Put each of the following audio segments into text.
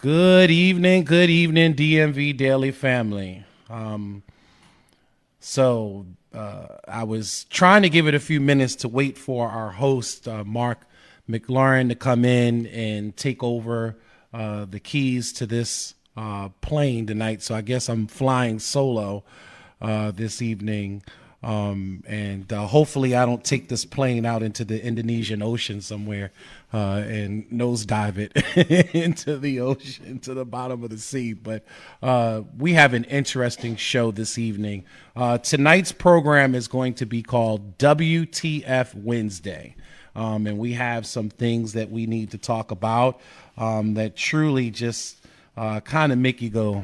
Good evening, DMV Daily family. I was trying to give it a few minutes to wait for our host, Mark McLaurin, to come in and take over the keys to this plane tonight. So I guess I'm flying solo this evening. And hopefully I don't take this plane out into the Indonesian Ocean somewhere and nosedive it into the ocean, to the bottom of the sea. But we have an interesting show this evening. Tonight's program is going to be called WTF Wednesday. And we have some things that we need to talk about that truly just kind of make you go,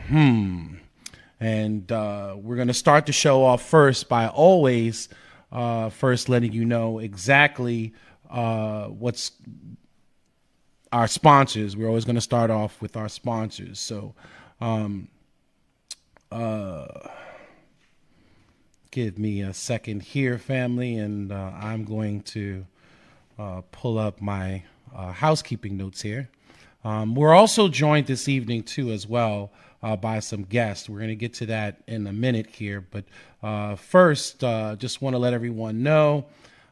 And we're going to start the show off first by always first letting you know exactly what's our sponsors. We're always going to start off with our sponsors. So give me a second here, family, and I'm going to pull up my housekeeping notes here. We're also joined this evening, too, as well, by some guests. We're going to get to that in a minute here. But first, just want to let everyone know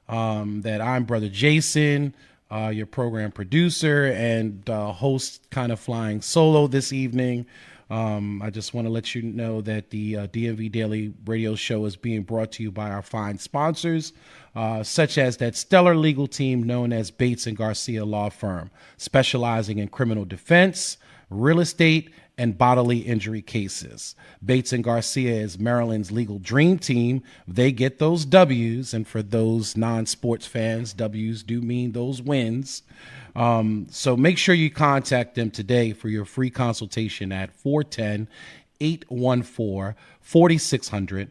that I'm Brother Jason, your program producer and host, kind of flying solo this evening. I just want to let you know that the DMV Daily Radio Show is being brought to you by our fine sponsors, such as that stellar legal team known as Bates and Garcia Law Firm, specializing in criminal defense, real estate, and bodily injury cases. Bates and Garcia is Maryland's legal dream team. They get those W's, and for those non-sports fans, W's do mean those wins. So make sure you contact them today for your free consultation at 410-814-4600.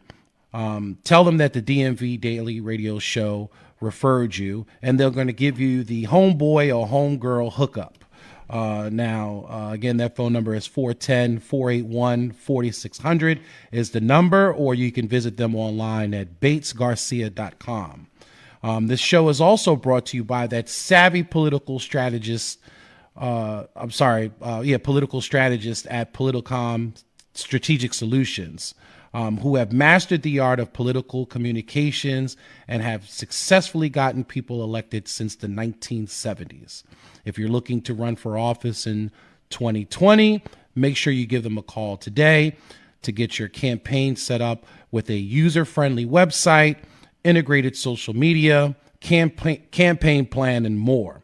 Tell them that the DMV Daily Radio Show referred you, and they're going to give you the homeboy or homegirl hookup. Again, that phone number is 410-481-4600 is the number, or you can visit them online at batesgarcia.com. This show is also brought to you by that savvy political strategist. Political strategist at Politicom Strategic Solutions, who have mastered the art of political communications and have successfully gotten people elected since the 1970s. If you're looking to run for office in 2020, make sure you give them a call today to get your campaign set up with a user-friendly website, integrated social media, campaign plan, and more.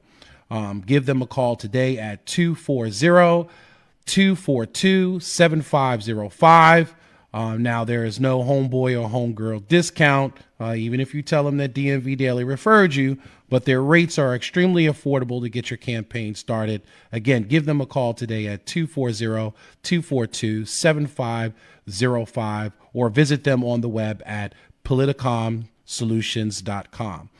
Give them a call today at 240-242-7505. Now, there is no homeboy or homegirl discount, even if you tell them that DMV Daily referred you, but their rates are extremely affordable to get your campaign started. Again, give them a call today at 240-242-7505 or visit them on the web at politicomsolutions.com.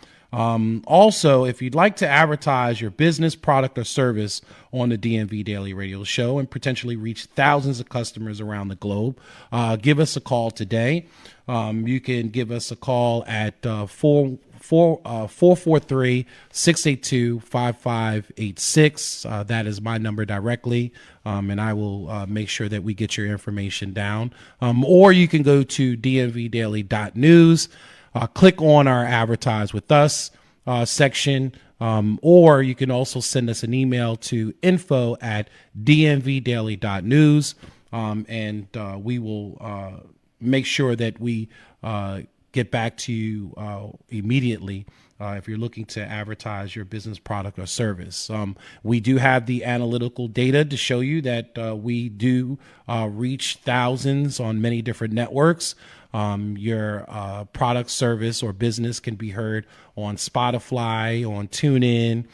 Also, if you'd like to advertise your business, product, or service on the DMV Daily Radio Show and potentially reach thousands of customers around the globe, give us a call today. You can give us a call at 443-682-5586. That is my number directly, and I will make sure that we get your information down. Or you can go to dmvdaily.news. Click on our Advertise with Us section, or you can also send us an email to info@dmvdaily.news, and we will make sure that we get back to you immediately if you're looking to advertise your business, product, or service. We do have the analytical data to show you that we do reach thousands on many different networks. Your product, service, or business can be heard on Spotify, on TuneIn,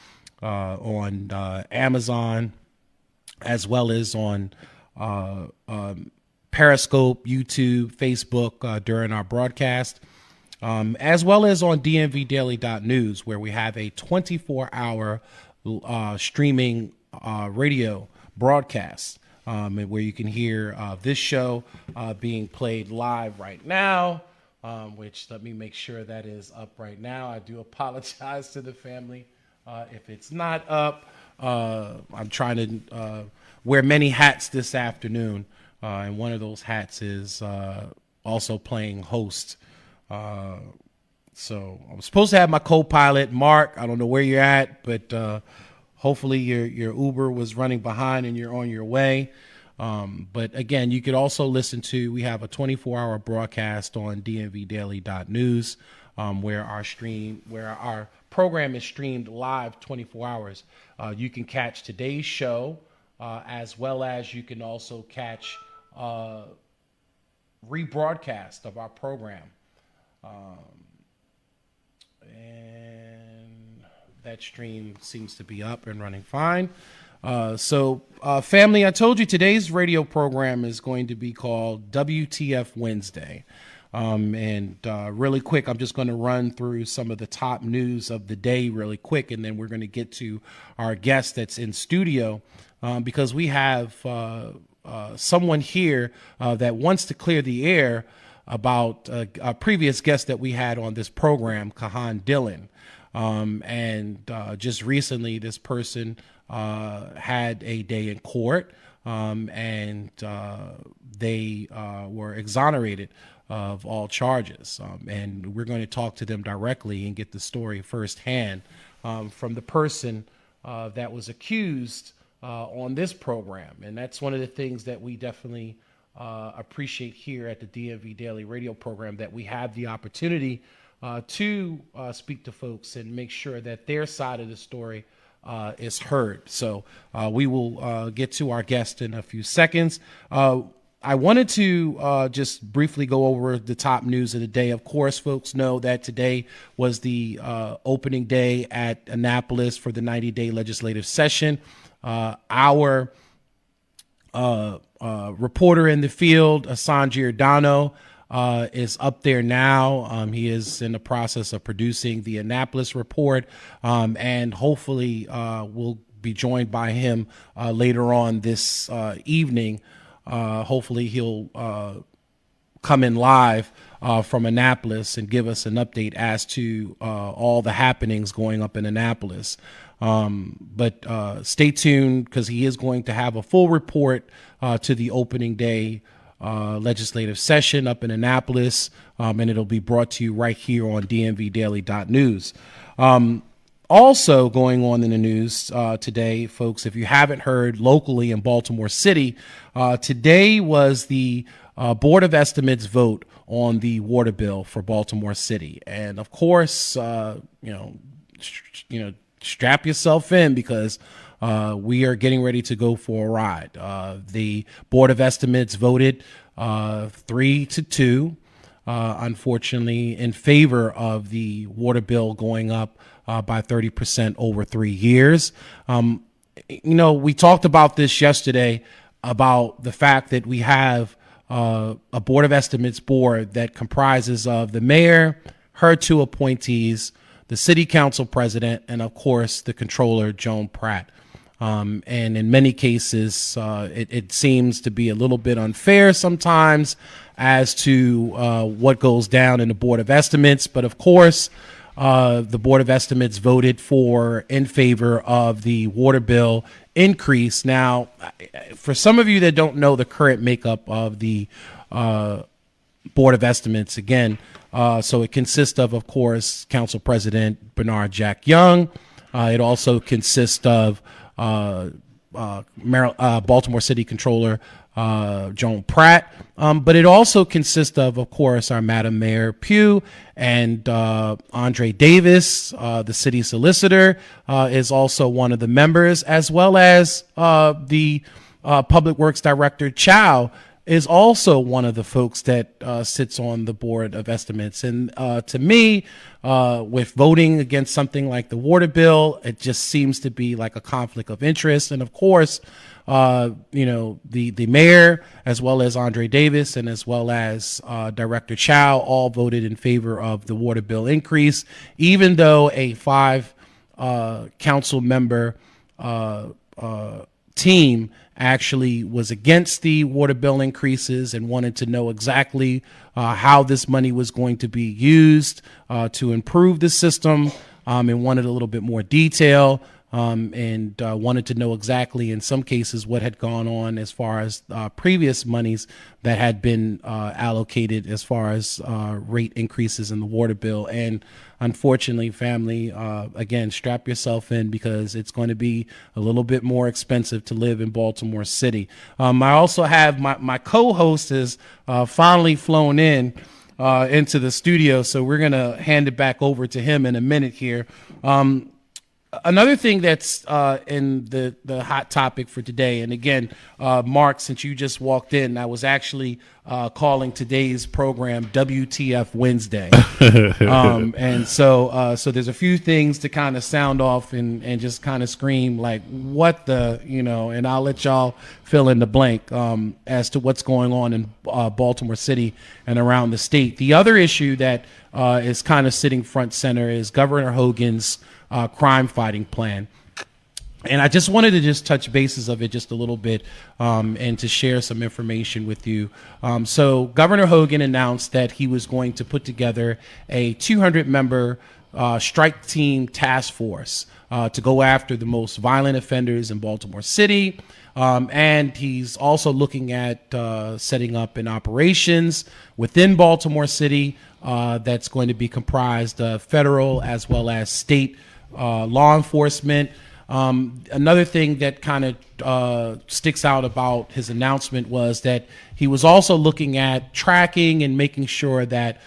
on Amazon, as well as on Periscope, YouTube, Facebook during our broadcast, as well as on DMVDaily.news, where we have a 24-hour streaming radio broadcast. Where you can hear this show being played live right now, which let me make sure that is up right now. I do apologize to the family if it's not up. I'm trying to wear many hats this afternoon, and one of those hats is also playing host. So I was supposed to have my co-pilot, Mark. I don't know where you're at, but hopefully your Uber was running behind and you're on your way. But again, you could also listen to, we have a 24-hour broadcast on DMVDaily.news, where our program is streamed live 24 hours. You can catch today's show, as well as you can also catch rebroadcast of our program. And that stream seems to be up and running fine. So family, I told you today's radio program is going to be called WTF Wednesday. And really quick, I'm just going to run through some of the top news of the day really quick, and then we're going to get to our guest that's in studio, because we have someone here that wants to clear the air about a previous guest that we had on this program, Kahan Dillon. And just recently, this person had a day in court, and they were exonerated of all charges. And we're going to talk to them directly and get the story firsthand from the person that was accused on this program. And that's one of the things that we definitely appreciate here at the DMV Daily Radio program, that we have the opportunity to speak to folks and make sure that their side of the story is heard. So we will get to our guest in a few seconds. I wanted to just briefly go over the top news of the day. Of course, folks know that today was the opening day at Annapolis for the 90-day legislative session. Our reporter in the field, Asan Giordano, is up there now. He is in the process of producing the Annapolis report, and hopefully we'll be joined by him later on this evening. Hopefully he'll come in live from Annapolis and give us an update as to all the happenings going up in Annapolis. But stay tuned, because he is going to have a full report to the opening day legislative session up in Annapolis, and it'll be brought to you right here on DMVDaily.news. Also going on in the news today, folks, if you haven't heard, locally in Baltimore City, today was the Board of Estimates vote on the water bill for Baltimore City. And of course, strap yourself in, because we are getting ready to go for a ride. The Board of Estimates voted 3-2, unfortunately, in favor of the water bill going up by 30% over 3 years. We talked about this yesterday, about the fact that we have a Board of Estimates board that comprises of the mayor, her two appointees, the city council president, and of course the controller, Joan Pratt. And in many cases, it seems to be a little bit unfair sometimes as to what goes down in the Board of Estimates. But of course, the Board of Estimates voted in favor of the water bill increase. Now, for some of you that don't know the current makeup of the Board of Estimates, again, so it consists of course, Council President Bernard Jack Young. It also consists of Baltimore City Controller Joan Pratt, but it also consists of course, our Madam Mayor Pugh, and Andre Davis, the city solicitor, is also one of the members, as well as the Public Works Director Chow is also one of the folks that sits on the Board of Estimates. And to me, with voting against something like the water bill, it just seems to be like a conflict of interest. And of course, the mayor, as well as Andre Davis, and as well as Director Chow, all voted in favor of the water bill increase, even though a 5 council member team actually was against the water bill increases and wanted to know exactly how this money was going to be used to improve the system, and wanted a little bit more detail. and wanted to know exactly, in some cases, what had gone on as far as previous monies that had been allocated as far as rate increases in the water bill. And unfortunately, family, again, strap yourself in, because it's going to be a little bit more expensive to live in Baltimore City. I also have my co-host has finally flown in into the studio, so we're going to hand it back over to him in a minute here. Another thing that's in the hot topic for today, and again, Mark, since you just walked in, I was actually calling today's program WTF Wednesday. And so there's a few things to kind of sound off and just kind of scream like, what the, and I'll let y'all fill in the blank as to what's going on in Baltimore City and around the state. The other issue that is kind of sitting front center is Governor Hogan's crime fighting plan. And I just wanted to just touch bases of it just a little bit and to share some information with you. So Governor Hogan announced that he was going to put together a 200-member strike team task force to go after the most violent offenders in Baltimore City. And he's also looking at setting up an operations within Baltimore City that's going to be comprised of federal as well as state law enforcement. Another thing that kind of sticks out about his announcement was that he was also looking at tracking and making sure that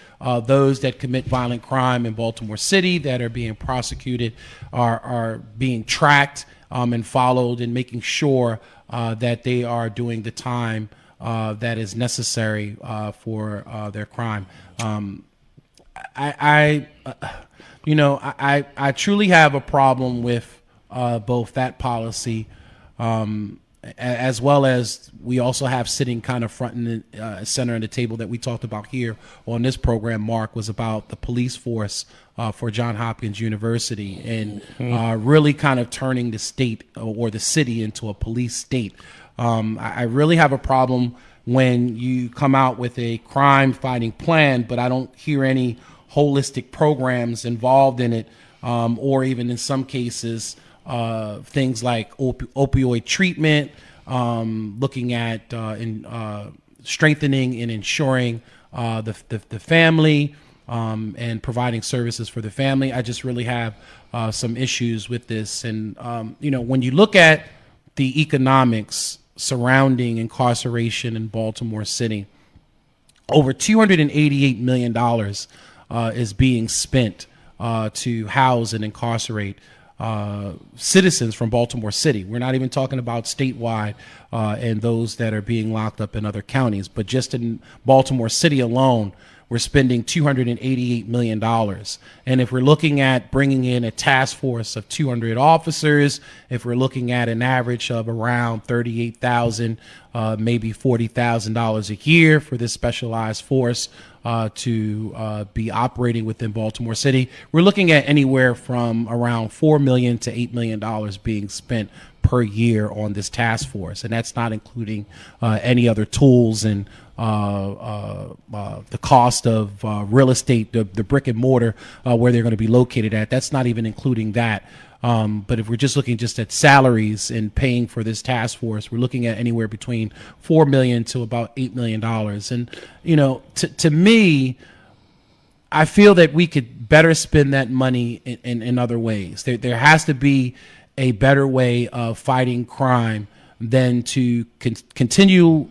those that commit violent crime in Baltimore City that are being prosecuted are being tracked and followed, and making sure that they are doing the time that is necessary for their crime. I truly have a problem with both that policy, as well as we also have sitting kind of front and center on the table that we talked about here on this program, Mark, was about the police force for Johns Hopkins University, and really kind of turning the state or the city into a police state. I really have a problem when you come out with a crime fighting plan, but I don't hear any holistic programs involved in it, or even in some cases things like opioid treatment, looking at strengthening and ensuring the family and providing services for the family. I just really have some issues with this. And, when you look at the economics surrounding incarceration in Baltimore City, over $288 million is being spent to house and incarcerate citizens from Baltimore City. We're not even talking about statewide and those that are being locked up in other counties, but just in Baltimore City alone, we're spending $288 million. And if we're looking at bringing in a task force of 200 officers, if we're looking at an average of around $38,000, maybe $40,000 a year for this specialized force to be operating within Baltimore City, we're looking at anywhere from around $4 million to $8 million being spent per year on this task force. And that's not including any other tools and the cost of real estate, the brick and mortar where they're going to be located at. That's not even including that. But if we're just looking just at salaries and paying for this task force, we're looking at anywhere between $4 million to about $8 million. And, to me, I feel that we could better spend that money in other ways. There has to be a better way of fighting crime than to continue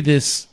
this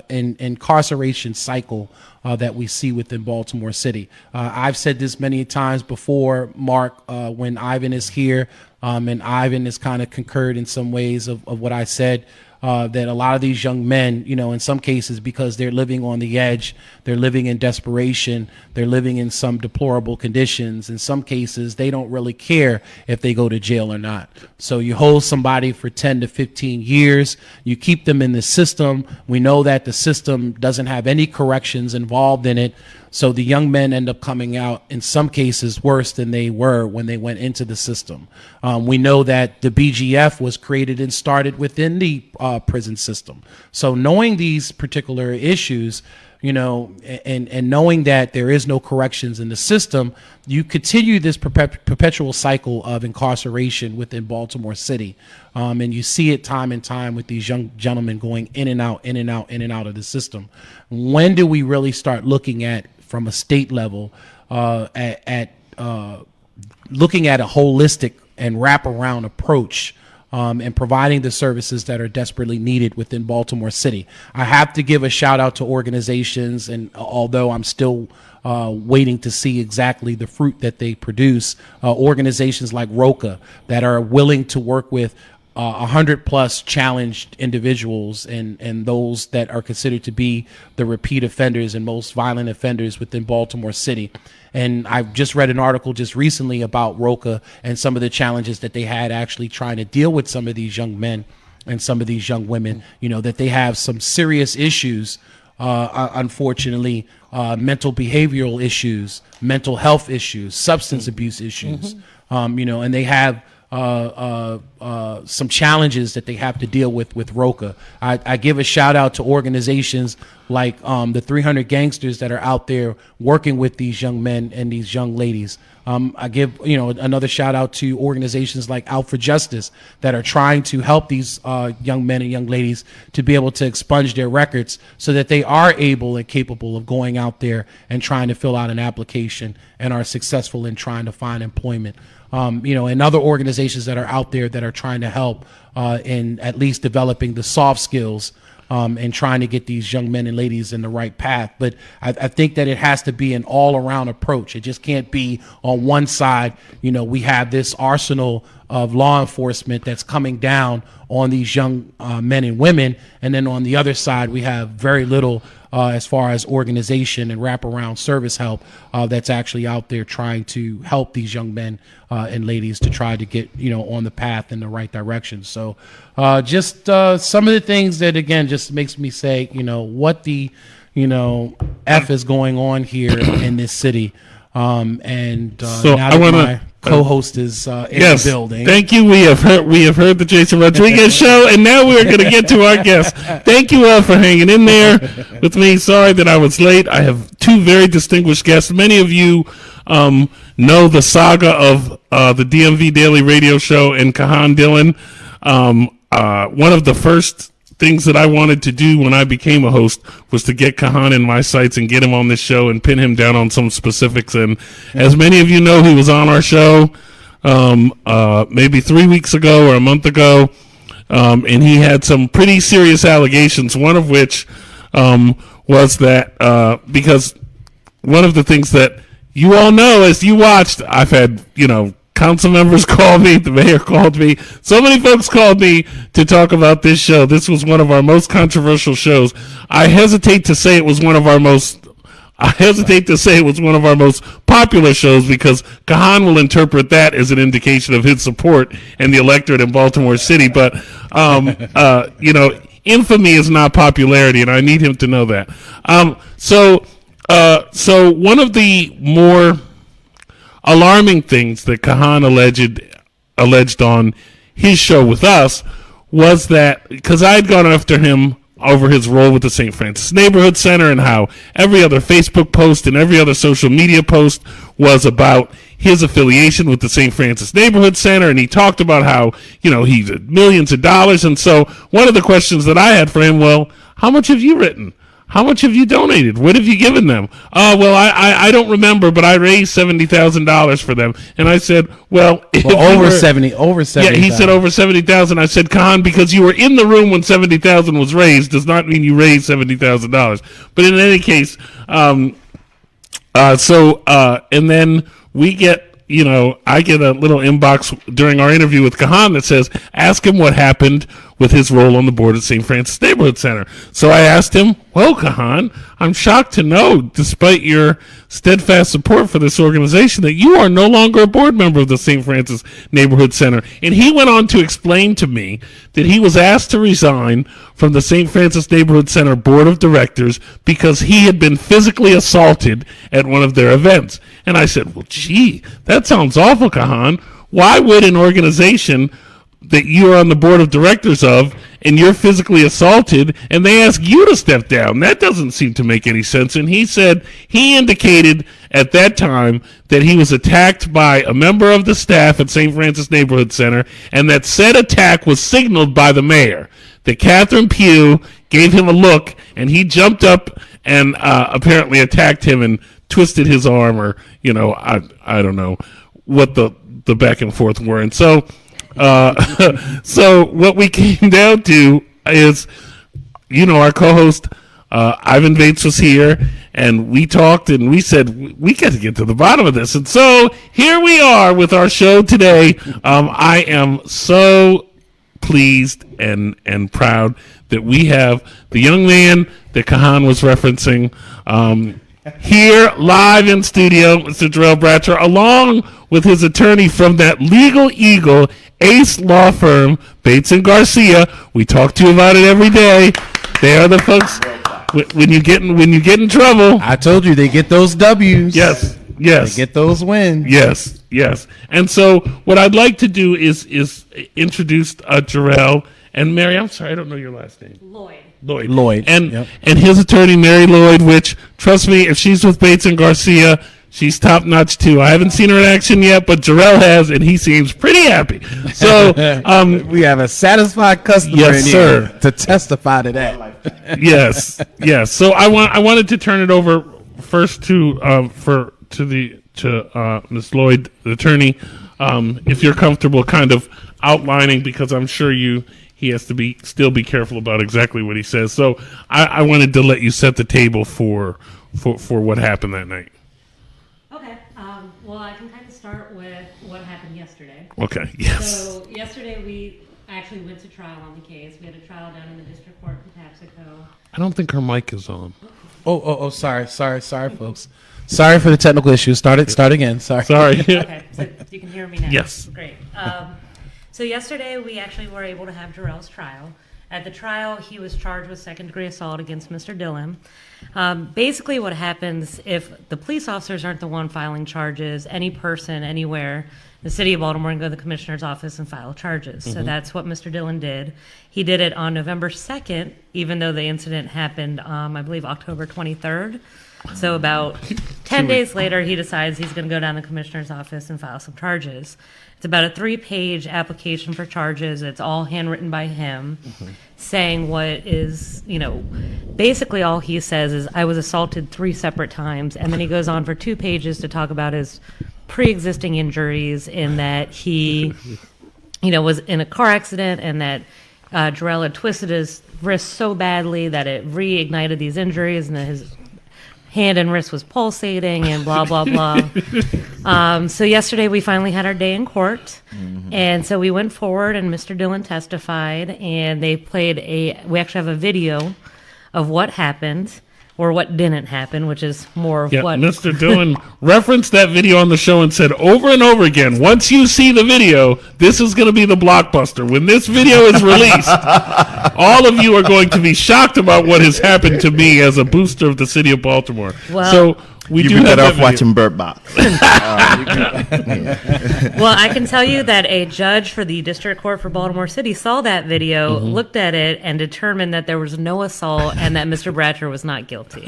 incarceration cycle that we see within Baltimore City. I've said this many times before, Mark, when Ivan is here, and Ivan has kind of concurred in some ways of what I said, that a lot of these young men, in some cases, because they're living on the edge, they're living in desperation, they're living in some deplorable conditions. In some cases, they don't really care if they go to jail or not. So you hold somebody for 10 to 15 years, you keep them in the system. We know that the system doesn't have any corrections involved in it. So the young men end up coming out, in some cases, worse than they were when they went into the system. We know that the BGF was created and started within the prison system. So knowing these particular issues, and knowing that there is no corrections in the system, you continue this perpetual cycle of incarceration within Baltimore City. And you see it time and time with these young gentlemen going in and out, in and out, in and out of the system. When do we really start looking at, from a state level, at looking at a holistic and wraparound approach and providing the services that are desperately needed within Baltimore City? I have to give a shout out to organizations, and although I'm still waiting to see exactly the fruit that they produce, organizations like ROCA that are willing to work with 100+ challenged individuals and those that are considered to be the repeat offenders and most violent offenders within Baltimore City. And I've just read an article just recently about ROCA and some of the challenges that they had actually trying to deal with some of these young men and some of these young women, that they have some serious issues, unfortunately, mental behavioral issues, mental health issues, substance abuse issues, and they have some challenges that they have to deal with ROCA. I give a shout out to organizations like the 300 Gangsters that are out there working with these young men and these young ladies. I give another shout out to organizations like Out for Justice that are trying to help these young men and young ladies to be able to expunge their records so that they are able and capable of going out there and trying to fill out an application and are successful in trying to find employment. And other organizations that are out there that are trying to help in at least developing the soft skills and trying to get these young men and ladies in the right path. But I think that it has to be an all-around approach. It just can't be on one side, we have this arsenal of law enforcement that's coming down on these young men and women, and then on the other side, we have very little as far as organization and wraparound service help that's actually out there trying to help these young men and ladies to try to get on the path in the right direction. So just some of the things that, again, just makes me say, what the F is going on here in this city. So now that my co-host is in the building. Thank you. We have heard the Jason Rodriguez show, and now we're going to get to our guest. Thank you all for hanging in there with me. Sorry that I was late. I have two very distinguished guests. Many of you know the saga of the DMVDaily Radio Show and Kahan Dillon. One of the first things that I wanted to do when I became a host was to get Kahan in my sights and get him on this show and pin him down on some specifics. And as many of you know, he was on our show maybe 3 weeks ago or a month ago, and he had some pretty serious allegations, one of which was that because one of the things that you all know as you watched, I've had, council members called me, the mayor called me, so many folks called me to talk about this show. This was one of our most controversial shows. I hesitate to say it was one of our most popular shows, because Kahan will interpret that as an indication of his support and the electorate in Baltimore City. But, infamy is not popularity, and I need him to know that. So one of the more alarming things that Kahan alleged on his show with us was that, because I had gone after him over his role with the St. Francis Neighborhood Center and how every other Facebook post and every other social media post was about his affiliation with the St. Francis Neighborhood Center, and he talked about how, he's millions of dollars. And so one of the questions that I had for him, well, how much have you written? How much have you donated? What have you given them? Well, I don't remember, but I raised $70,000 for them. And I said, over 70. Yeah, he said over 70,000. I said, Kahan, because you were in the room when 70,000 was raised, does not mean you raised $70,000. But in any case, and then we get, I get a little inbox during our interview with Kahan that says, ask him what happened with his role on the board of St. Francis Neighborhood Center. So I asked him, well, Kahan, I'm shocked to know, despite your steadfast support for this organization, that you are no longer a board member of the St. Francis Neighborhood Center. And he went on to explain to me that he was asked to resign from the St. Francis Neighborhood Center Board of Directors because he had been physically assaulted at one of their events. And I said, well, gee, that sounds awful, Kahan. Why would an organization that you are on the board of directors of and you're physically assaulted, and they ask you to step down. That doesn't seem to make any sense. And he said he indicated at that time that he was attacked by a member of the staff at St. Francis Neighborhood Center, and that said attack was signaled by the mayor. That Catherine Pugh gave him a look, and he jumped up and apparently attacked him and twisted his arm, or I don't know what the back and forth were. And so so what we came down to is, our co-host Ivan Bates was here, and we talked, and we said we got to get to the bottom of this. And so here we are with our show today. I am so pleased and proud that we have the young man that Kahan was referencing here live in studio, Mr. Jerell Bartcher, along with his attorney from that legal eagle, Ace Law Firm, Bates and Garcia. We talk to you about it every day. They are the folks. When you get in trouble, I told you they get those W's. Yes. They get those wins. Yes. And so what I'd like to do is introduce Jerell and Mary. I'm sorry, I don't know your last name. Lloyd. And his attorney, Mary Lloyd, which, trust me, if she's with Bates and Garcia, she's top notch too. I haven't seen her in action yet, but Jerell has, and he seems pretty happy. So we have a satisfied customer in here to testify to that. Yes. So I wanted to turn it over first to Ms. Lloyd, the attorney, if you're comfortable kind of outlining, because I'm sure he has to still be careful about exactly what he says. So I wanted to let you set the table for what happened that night. Okay. Well, I can kind of start with what happened yesterday. Okay. Yes. So yesterday we actually went to trial on the case. We had a trial down in the district court in Tapsico. I don't think her mic is on. Oh, sorry, folks. Sorry for the technical issues. Start again. Sorry. Okay, so you can hear me now. Yes. Great. So yesterday we actually were able to have Jerell's trial. At the trial, he was charged with second-degree assault against Mr. Dillon. Basically what happens if the police officers aren't the one filing charges, any person, anywhere, the city of Baltimore can go to the commissioner's office and file charges. So that's what Mr. Dillon did. He did it on November 2nd, even though the incident happened, I believe, October 23rd. So about 10 days later, he decides he's going to go down to the commissioner's office and file some charges. It's about a 3-page application for charges. It's all handwritten by him, saying what is, basically all he says is, I was assaulted 3 separate times. And then he goes on for 2 pages to talk about his pre-existing injuries, in that he, was in a car accident, and that Jerell had twisted his wrist so badly that it reignited these injuries, and that his hand and wrist was pulsating, and blah, blah, blah. So yesterday we finally had our day in court. And so we went forward, and Mr. Dillon testified, and they we actually have a video of what happened, or what didn't happen, which is more of what... Mr. Dillon referenced that video on the show and said over and over again, once you see the video, this is going to be the blockbuster. When this video is released, all of you are going to be shocked about what has happened to me as a booster of the city of Baltimore. Well, so we you do be better have off that watching Bird Box. Well, I can tell you that a judge for the district court for Baltimore City saw that video, looked at it, and determined that there was no assault and that Mr. Bartcher was not guilty.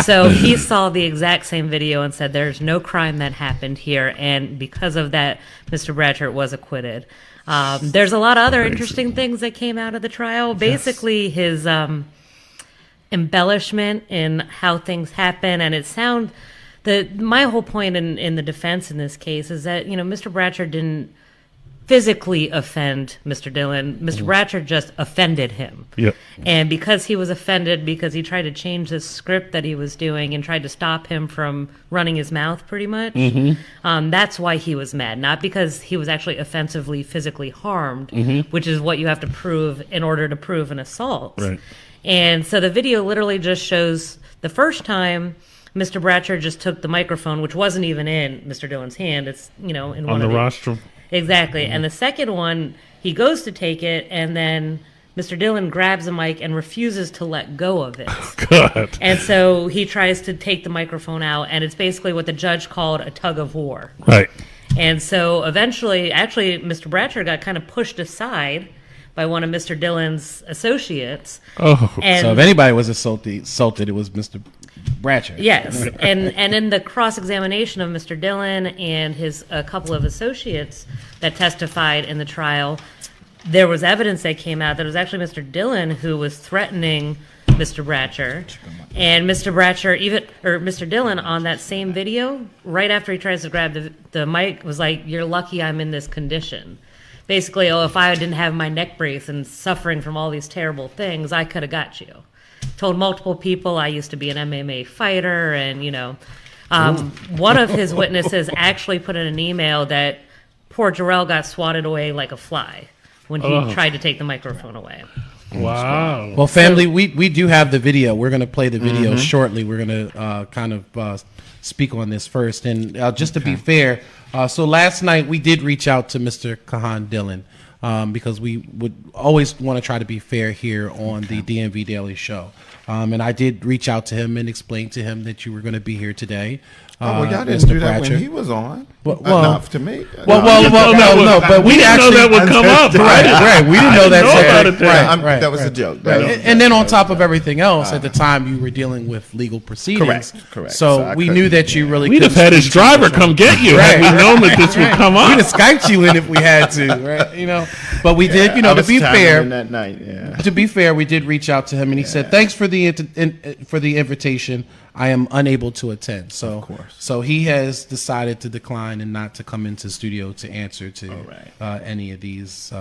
So he saw the exact same video and said there's no crime that happened here, and because of that, Mr. Bartcher was acquitted. There's a lot of other interesting things that came out of the trial. Basically, his embellishment in how things happen, and my whole point in the defense in this case is that Mr. Bartcher didn't physically offend Mr. Dillon. Mr. Bartcher just offended him. Yep. And because he was offended, because he tried to change the script that he was doing and tried to stop him from running his mouth pretty much, that's why he was mad. Not because he was actually offensively physically harmed, which is what you have to prove in order to prove an assault. Right. And so the video literally just shows the first time Mr. Bartcher just took the microphone, which wasn't even in Mr. Dillon's hand. It's, in one on of the rostrum. Exactly. And the second one, he goes to take it, and then Mr. Dillon grabs the mic and refuses to let go of it. God. And so he tries to take the microphone out, and it's basically what the judge called a tug of war. Right. And so eventually, actually, Mr. Bartcher got kind of pushed aside by one of Mr. Dillon's associates. Oh, And So if anybody was assaulted, it was Mr. Bartcher. yes, and in the cross-examination of Mr. Dillon and a couple of associates that testified in the trial, there was evidence that came out that it was actually Mr. Dillon who was threatening Mr. Bartcher, and Mr. Dillon on that same video, right after he tries to grab the mic, was like, "You're lucky I'm in this condition." Basically, if I didn't have my neck brace and suffering from all these terrible things, I could have got you. Told multiple people I used to be an MMA fighter, and one of his witnesses actually put in an email that poor Jerell got swatted away like a fly when he tried to take the microphone away. wow. Well, family, we do have the video. We're going to play the video shortly. We're going to kind of speak on this first. And just to be fair, so last night we did reach out to Mr. Kahan Dillon because we would always want to try to be fair here on the DMV Daily Show. And I did reach out to him and explain to him that you were going to be here today. Well, y'all didn't Mr. do that Bartcher. when he was on. Well, Enough to me. No, but we didn't know that would come up. Right. We didn't know that. Right. That was a joke. And then on top of everything else, at the time you were dealing with legal proceedings. Correct. So So I we couldn't- knew that you really We'd have couldn't had his speak to the driver show. come get you had we known that this would come We'd up. have Skyped you in if we had to, right? But we did, I to was be timing fair. that night, yeah. To be fair, we did reach out to him, and he said, "Thanks for the invitation. I am unable to attend." So, Of course. so he has decided to decline and not to come into studio to answer to any of these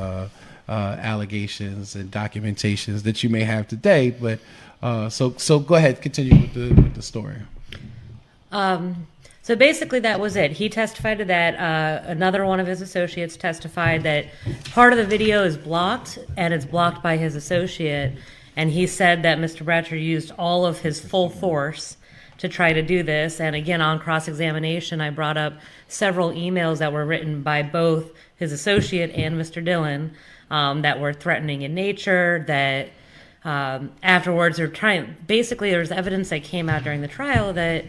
allegations and documentations that you may have today. But so go ahead, continue with the story. So basically, that was it. He testified to that. Another one of his associates testified that part of the video is blocked, and it's blocked by his associate. And he said that Mr. Bartcher used all of his full force to try to do this. And again, on cross-examination, I brought up several emails that were written by both his associate and Mr. Dillon that were threatening in nature, that afterwards basically there's evidence that came out during the trial that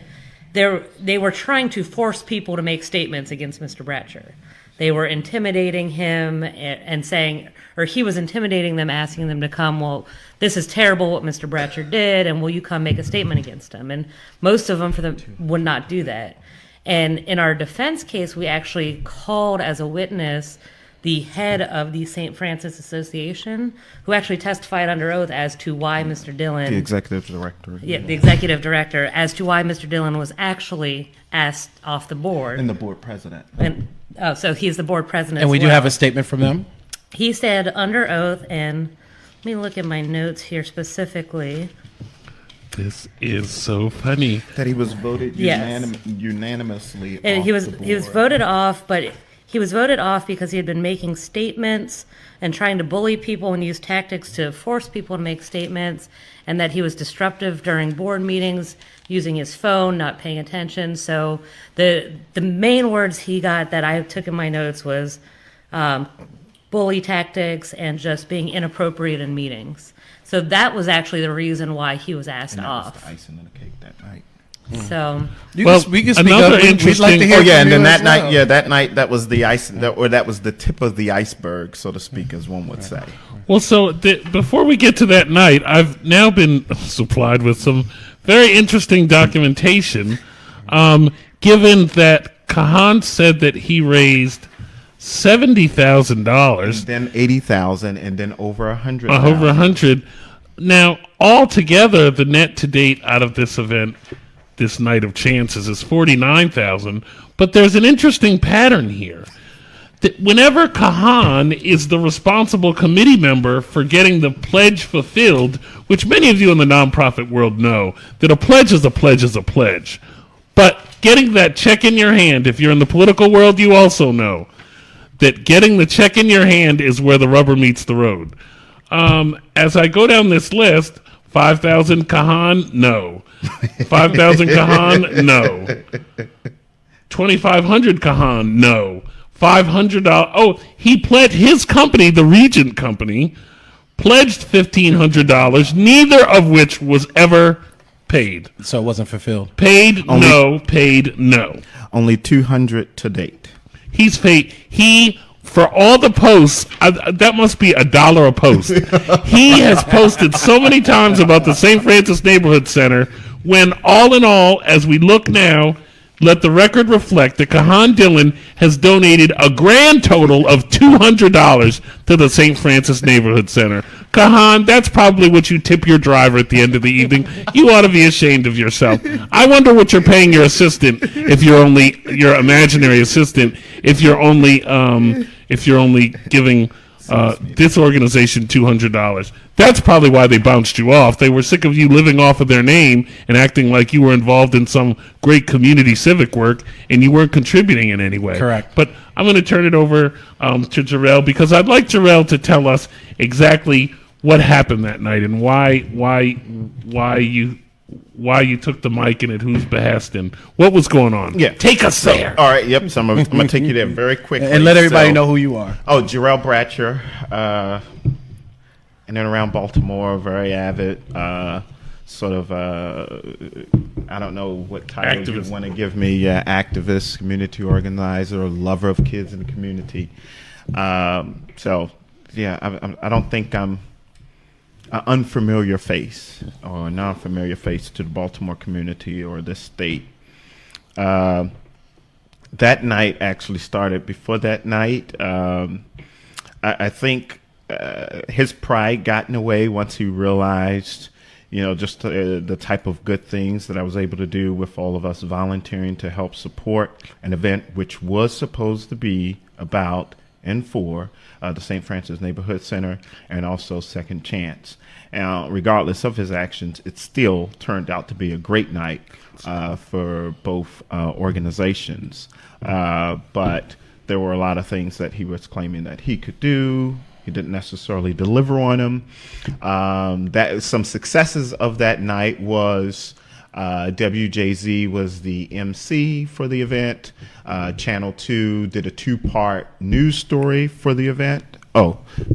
they were trying to force people to make statements against Mr. Bartcher. They were intimidating him and saying, or he was intimidating them, asking them to come, "Well, this is terrible what Mr. Bartcher did, and will you come make a statement against him?" And most of them would not do that. And in our defense case, we actually called as a witness the head of the St. Francis Association, who actually testified under oath as to why Mr. Dillon... The executive director. Yeah, the executive director, as to why Mr. Dillon was actually asked off the board. And the board president. And so he's the board president. And we as do well. have a statement from them. He said under oath, and let me look at my notes here specifically. This is so funny. That he was voted Yes. unanimously And off he was the board. he was voted off, but he was voted off because he had been making statements and trying to bully people and use tactics to force people to make statements, and that he was disruptive during board meetings, using his phone, not paying attention. So the main words he got that I took in my notes was bully tactics and just being inappropriate in meetings. So that was actually the reason why he was asked And that was off. the icing on the cake that night. So We can speak another up. We'd like interesting- to hear Oh yeah, from and you then as that night, well. that night, that was the ice, that was the tip of the iceberg, so to speak, as one would say. Well, so before we get to that night, I've now been supplied with some very interesting documentation, given that Kahan said that he raised $70,000, Then 80,000, and then over 100. over 100. Now, altogether, the net to date out of this event, this night of chances, is 49,000. But there's an interesting pattern here. That whenever Kahan is the responsible committee member for getting the pledge fulfilled, which many of you in the nonprofit world know, that a pledge is a pledge is a pledge. But getting that check in your hand, if you're in the political world, you also know that getting the check in your hand is where the rubber meets the road. As I go down this list, 5,000 Kahan, no. 5,000 Kahan, no. 2,500 Kahan, no. $500. Oh, he pledged his company, the Regent Company, pledged $1,500, neither of which was ever paid. So it wasn't fulfilled. Paid, no. Paid, no. Only 200 to date. He's paid. He for all the posts, that must be $1 a post. He has posted so many times about the St. Francis Neighborhood Center, when all in all, as we look now, let the record reflect that Kahan Dillon has donated a grand total of $200 to the St. Francis Neighborhood Center. Kahan, that's probably what you tip your driver at the end of the evening. You ought to be ashamed of yourself. I wonder what you're paying your assistant, if you're only your imaginary assistant, if you're only giving this organization $200. That's probably why they bounced you off. They were sick of you living off of their name and acting like you were involved in some great community civic work and you weren't contributing in any way. Correct. But I'm going to turn it over to Jerell, because I'd like Jerell to tell us exactly what happened that night and why you took the mic and at whose behest and what was going on. Yeah. Take us there. All right. Yep. So I'm going to take you there very quickly. And let everybody know who you are. Oh, Jerell Bartcher, in and around Baltimore, very avid, I don't know what title you want to give me, activist, community organizer, lover of kids in the community. I don't think I'm an unfamiliar face or a non-familiar face to the Baltimore community or the state. That night actually started before that night. I think his pride got in the way once he realized, just the type of good things that I was able to do with all of us volunteering to help support an event which was supposed to be about and for the St. Francis Neighborhood Center and also Second Chance. Now, regardless of his actions, it still turned out to be a great night for both organizations. But there were a lot of things that he was claiming that he could do. He didn't necessarily deliver on them. Some successes of that night was WJZ was the MC for the event. Channel 2 did a two-part news story for the event.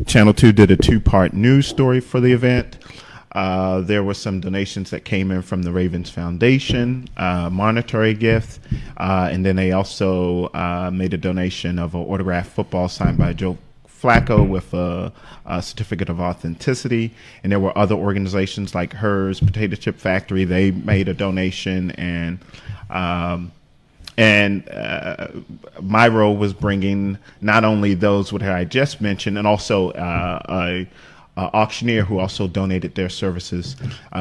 Channel 2 did a two-part news story for the event. There were some donations that came in from the Ravens Foundation, monetary gift, and then they also made a donation of an autographed football signed by Joe Flacco with a certificate of authenticity. And there were other organizations like hers, Potato Chip Factory. They made a donation, and my role was bringing not only those what I just mentioned, and also a auctioneer who also donated their services,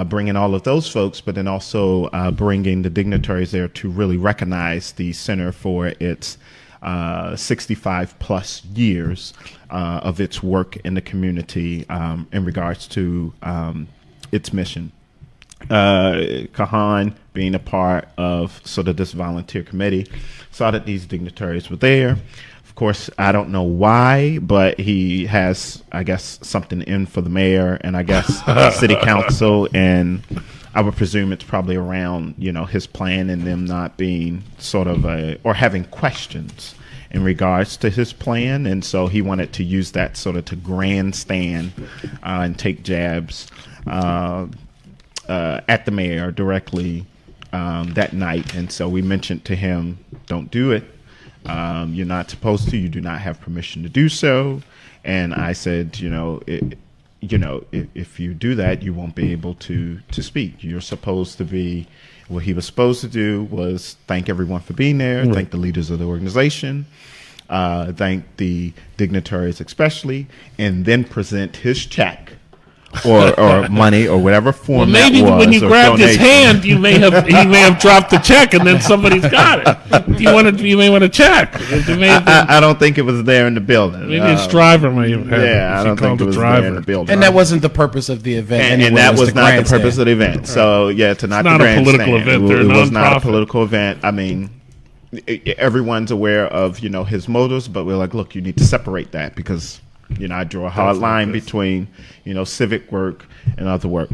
bringing all of those folks, but then also bringing the dignitaries there to really recognize the center for its 65 plus years of its work in the community in regards to its mission. Kahan, being a part of sort of this volunteer committee, saw that these dignitaries were there. Of course, I don't know why, but he has, I guess, something in for the mayor and I guess city council, and I would presume it's probably around, his plan and them not being sort of or having questions in regards to his plan. And so he wanted to use that sort of to grandstand and take jabs at the mayor directly that night. And so we mentioned to him, don't do it. You're not supposed to. You do not have permission to do so. And I said, if you do that, you won't be able to speak. You're supposed to be, what he was supposed to do was thank everyone for being there, thank the leaders of the organization, thank the dignitaries especially, and then present his check or money or whatever form that was. Maybe when you grabbed his hand, he may have dropped the check, and then somebody's got it. You may want to check. I don't think it was there in the building. Maybe his driver may have had it. Yeah, I don't think it was there in the building. And that wasn't the purpose of the event. And that was not the purpose of the event. So it's not a political event. It was not a political event. I mean, everyone's aware of his motives, but we're like, look, you need to separate that, because I draw a hard line between civic work and other work.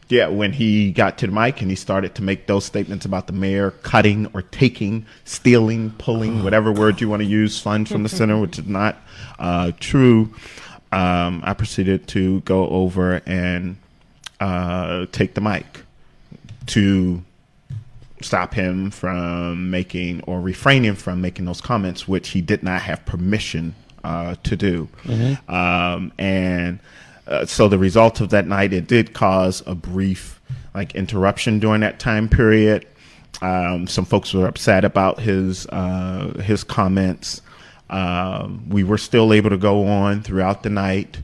When he got to the mic and he started to make those statements about the mayor cutting or taking, stealing, pulling, whatever word you want to use, funds from the center, which is not true, I proceeded to go over and take the mic to stop him from making or refraining from making those comments, which he did not have permission to do. So the result of that night, it did cause a brief interruption during that time period. Some folks were upset about his comments. We were still able to go on throughout the night.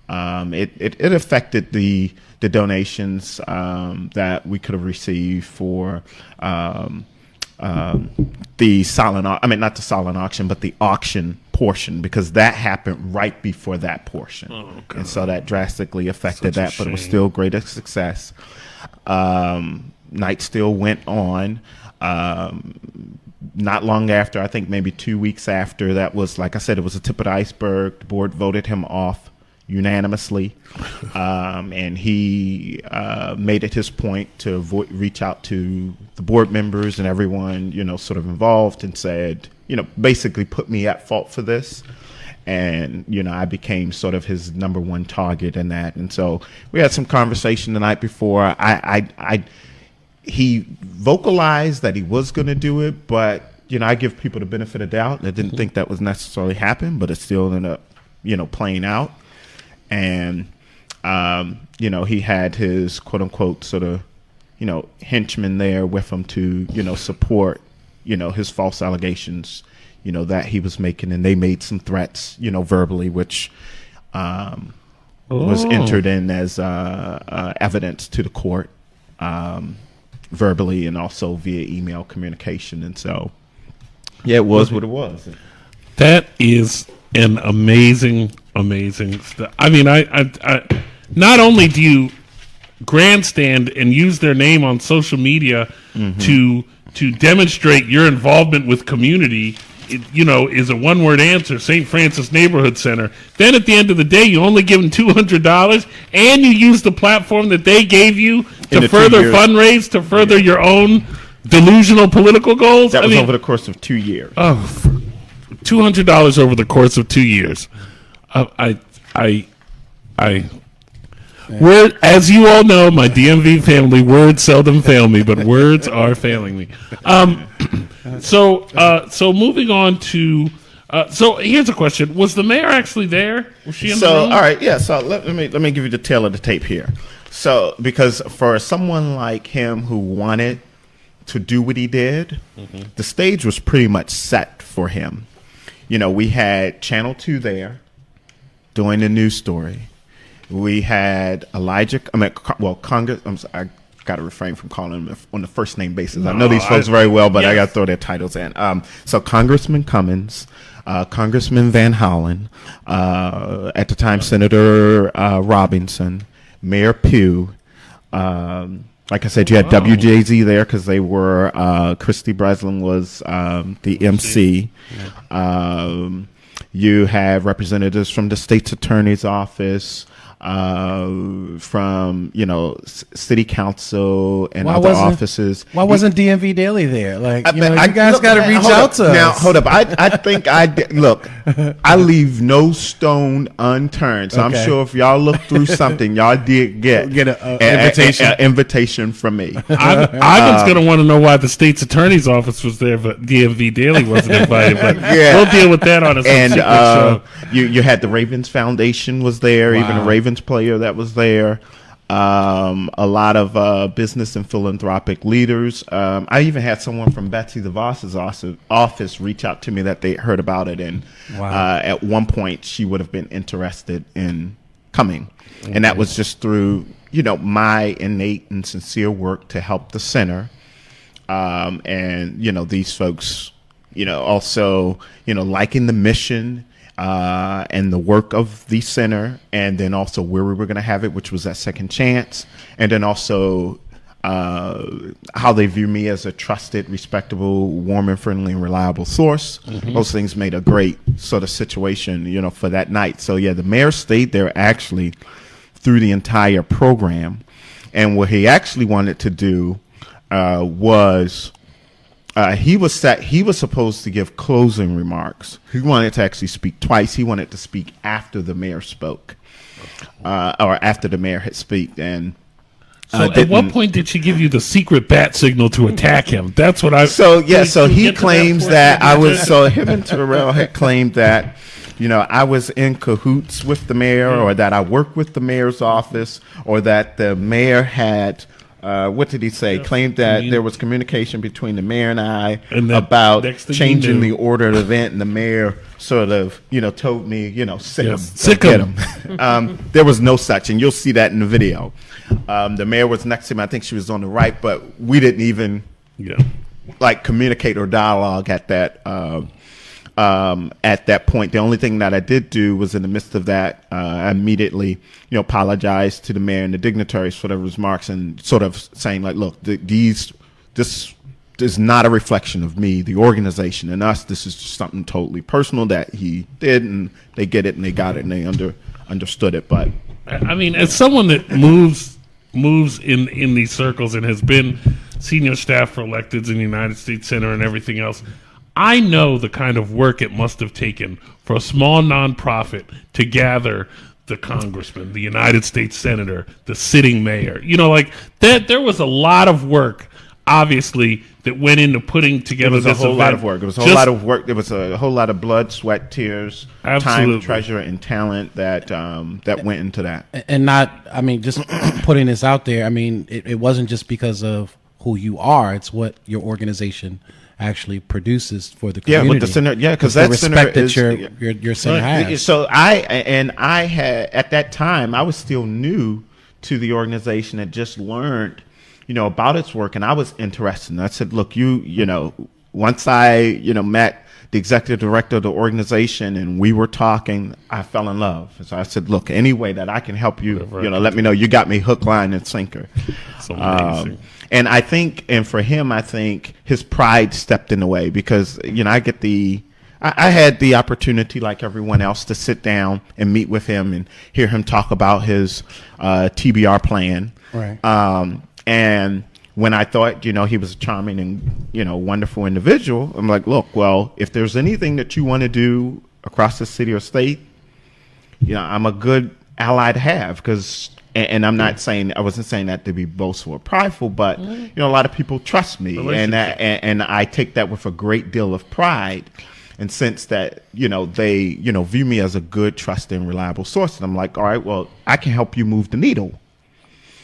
It affected the donations that we could have received for the silent, not the silent auction, but the auction portion, because that happened right before that portion. And so that drastically affected that, but it was still great success. Night still went on. Not long after, I think maybe 2 weeks after, that was, like I said, it was a tip of the iceberg. The board voted him off unanimously, and he made it his point to reach out to the board members and everyone, sort of involved, and said, basically put me at fault for this. And, I became sort of his number one target in that. And so we had some conversation the night before. He vocalized that he was going to do it, but, I give people the benefit of doubt. I didn't think that was necessarily happen, but it still ended up, playing out. And, he had his quote unquote sort of, henchmen there with him to, support, his false allegations, that he was making. And they made some threats, verbally, which was entered in as evidence to the court, verbally and also via email communication. And so, yeah, it was what it was. That is an amazing stuff. I mean, I not only do you grandstand and use their name on social media to demonstrate your involvement with community, is a one-word answer, St. Francis Neighborhood Center. Then at the end of the day, you only give them $200, and you use the platform that they gave you to further fundraise, to further your own delusional political goals. That was over the course of 2 years. Oh, $200 over the course of 2 years. Word, as you all know, my DMV family, words seldom fail me, but words are failing me. So moving on to, so here's a question: was the mayor actually there? Was she in the room? All right, yeah. So let me give you the tail of the tape here. So because for someone like him who wanted to do what he did, the stage was pretty much set for him. We had Channel 2 there doing the news story. We had Congress. I got to refrain from calling them on the first name basis. I know these folks very well, but I got to throw their titles in. So Congressman Cummins, Congressman Van Hollen, at the time Senator Robinson, Mayor Pugh. Like I said, you had WJZ there because they were, Christy Breslin was the MC. You have representatives from the state's attorney's office, from city council and other offices. Why wasn't DMVDaily there? You guys got to reach out to us. Now, hold up. I think I did. Look, I leave no stone unturned. So I'm sure if y'all look through something, y'all did get an invitation from me. I was going to want to know why the state's attorney's office was there, but DMVDaily wasn't invited. But we'll deal with that on a subsequent show. You had the Ravens Foundation was there, even a Ravens player that was there. A lot of business and philanthropic leaders. I even had someone from Betsy DeVos's office reach out to me that they heard about it, and at one point she would have been interested in coming. And that was just through my innate and sincere work to help the center. And these folks also liking the mission and the work of the center, and then also where we were going to have it, which was at Second Chance, and then also how they view me as a trusted, respectable, warm and friendly and reliable source. Those things made a great sort of situation, for that night. So yeah, the mayor stayed there actually through the entire program, and what he actually wanted to do was. He was supposed to give closing remarks. He wanted to actually speak twice. He wanted to speak after the mayor spoke, or after the mayor had spoken. And So at what point did she give you the secret bat signal to attack him? That's what I. So he claims that I was. So him and Jerell had claimed that, I was in cahoots with the mayor, or that I worked with the mayor's office, or that the mayor had. What did he say? Claimed that there was communication between the mayor and I about changing the order of the event, and the mayor sort of, told me, sick him. There was no such, and you'll see that in the video. The mayor was next to me. I think she was on the right, but we didn't even communicate or dialogue at that point. The only thing that I did do was, in the midst of that, I immediately, apologized to the mayor and the dignitaries for their remarks, and sort of saying, like, look, this is not a reflection of me, the organization, and us. This is just something totally personal that he did, and they get it, and they got it, and they understood it. But I mean, as someone that moves in these circles and has been senior staff for electeds in the United States Center and everything else, I know the kind of work it must have taken for a small nonprofit to gather the congressman, the United States senator, the sitting mayor. That there was a lot of work, obviously, that went into putting together this event. It was a whole lot of work. It was a whole lot of work. There was a whole lot of blood, sweat, tears, time, treasure, and talent that went into that. And just putting this out there, it wasn't just because of who you are. It's what your organization actually produces for the community. Yeah, with the center. Yeah, because that respect that your center has. So I had, at that time, I was still new to the organization, and just learned, about its work, and I was interested. And I said, look, once I, met the executive director of the organization, and we were talking, I fell in love. So I said, look, any way that I can help you, let me know. You got me hook, line, and sinker. That's amazing. And I think, and for him, I think his pride stepped in the way, because, I had the opportunity, like everyone else, to sit down and meet with him and hear him talk about his TBR plan. Right. And when I thought, he was a charming and, wonderful individual, I'm like, look, well, if there's anything that you want to do across the city or state, I'm a good ally to have, because, and I'm not saying, I wasn't saying that to be boastful or prideful, but, a lot of people trust me, and I take that with a great deal of pride, and sense that, they, view me as a good, trusted, and reliable source. And I'm like, all right, well, I can help you move the needle.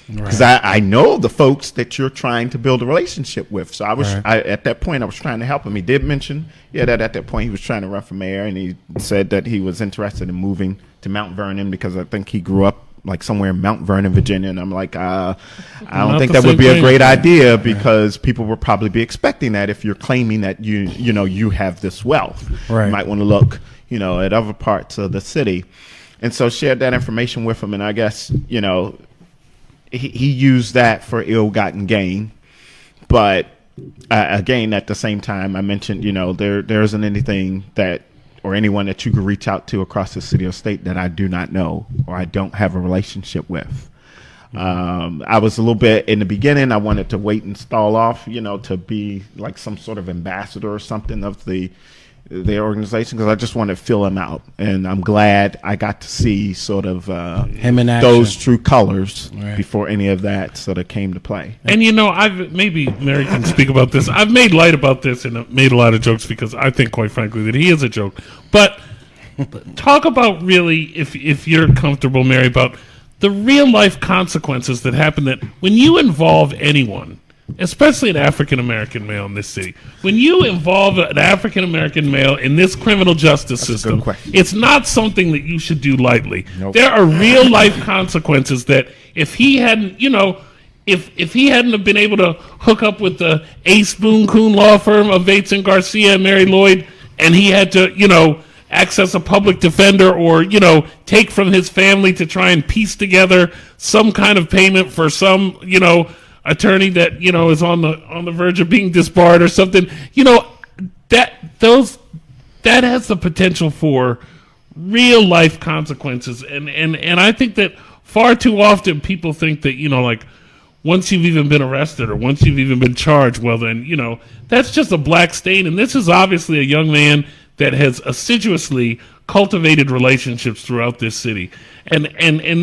Because I know the folks that you're trying to build a relationship with. So at that point, I was trying to help him. He did mention, that at that point he was trying to run for mayor, and he said that he was interested in moving to Mount Vernon, because I think he grew up like somewhere in Mount Vernon, Virginia. And I'm like, I don't think that would be a great idea, because people will probably be expecting that if you're claiming that you have this wealth. Right. You might want to look, at other parts of the city. And so shared that information with him, and I guess, he used that for ill-gotten gain. But again, at the same time, I mentioned, there isn't anything that, or anyone that you could reach out to across the city or state that I do not know, or I don't have a relationship with. I was a little bit, in the beginning, I wanted to wait and stall off, to be like some sort of ambassador or something of the organization, because I just wanted to fill him out. And I'm glad I got to see sort of him in action, those true colors, before any of that sort of came to play. And maybe Mary can speak about this. I've made light about this and made a lot of jokes, because I think, quite frankly, that he is a joke. But talk about, really, if you're comfortable, Mary, about the real life consequences that happen, that when you involve anyone, especially an African-American male in this city, when you involve an African-American male in this criminal justice system, it's not something that you should do lightly. Nope. There are real-life consequences that if he hadn't, if he hadn't have been able to hook up with the Ace Boone Coon Law Firm of Bates and Garcia and Mary Lloyd, and he had to, access a public defender, or, take from his family to try and piece together some kind of payment for some, attorney that is on the verge of being disbarred or something, that has the potential for real life consequences, and I think that far too often people think that like once you've even been arrested or once you've even been charged, well then that's just a black stain. And this is obviously a young man that has assiduously cultivated relationships throughout this city, and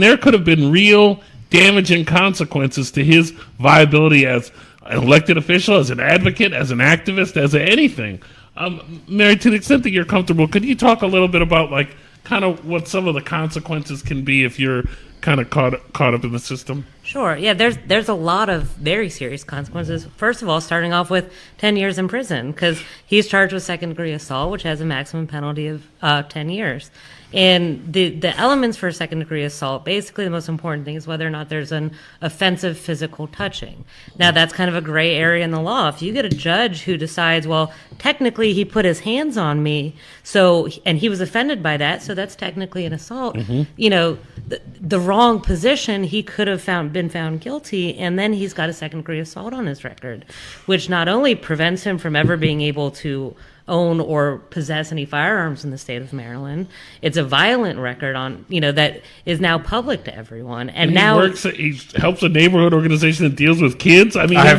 there could have been real damaging consequences to his viability as an elected official, as an advocate, as an activist, as anything. Mary, to the extent that you're comfortable, could you talk a little bit about like kind of what some of the consequences can be if you're kind of caught up in the system? Sure. Yeah, there's a lot of very serious consequences. First of all, starting off with 10 years in prison, because he's charged with second-degree assault, which has a maximum penalty of 10 years. And the elements for second-degree assault, basically the most important thing is whether or not there's an offensive physical touching. Now, that's kind of a gray area in the law. If you get a judge who decides, well, technically he put his hands on me, and he was offended by that, so that's technically an assault, the wrong position, he could have been found guilty, and then he's got a second-degree assault on his record, which not only prevents him from ever being able to own or possess any firearms in the state of Maryland. It's a violent record on, that is now public to everyone. And now he helps a neighborhood organization that deals with kids. I mean, I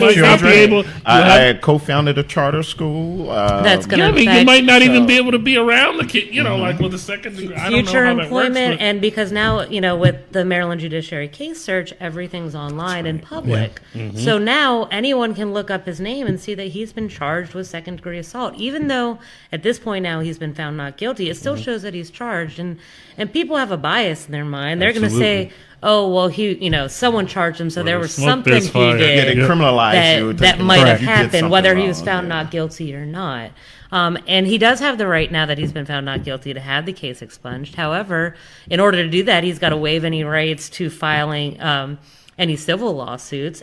I co-founded a charter school. That's going to affect, you might not even be able to be around the kid, like with a second degree. Future employment, and because now, with the Maryland Judiciary Case Search, everything's online and public. Yeah. Mm-hmm. So now anyone can look up his name and see that he's been charged with second degree assault, even though at this point now he's been found not guilty. It still shows that he's charged, and people have a bias in their mind. They're going to say, oh, well, he, someone charged him, so there was something he did that might have happened, whether he was found not guilty or not. And he does have the right, now that he's been found not guilty, to have the case expunged. However, in order to do that, he's got to waive any rights to filing any civil lawsuits,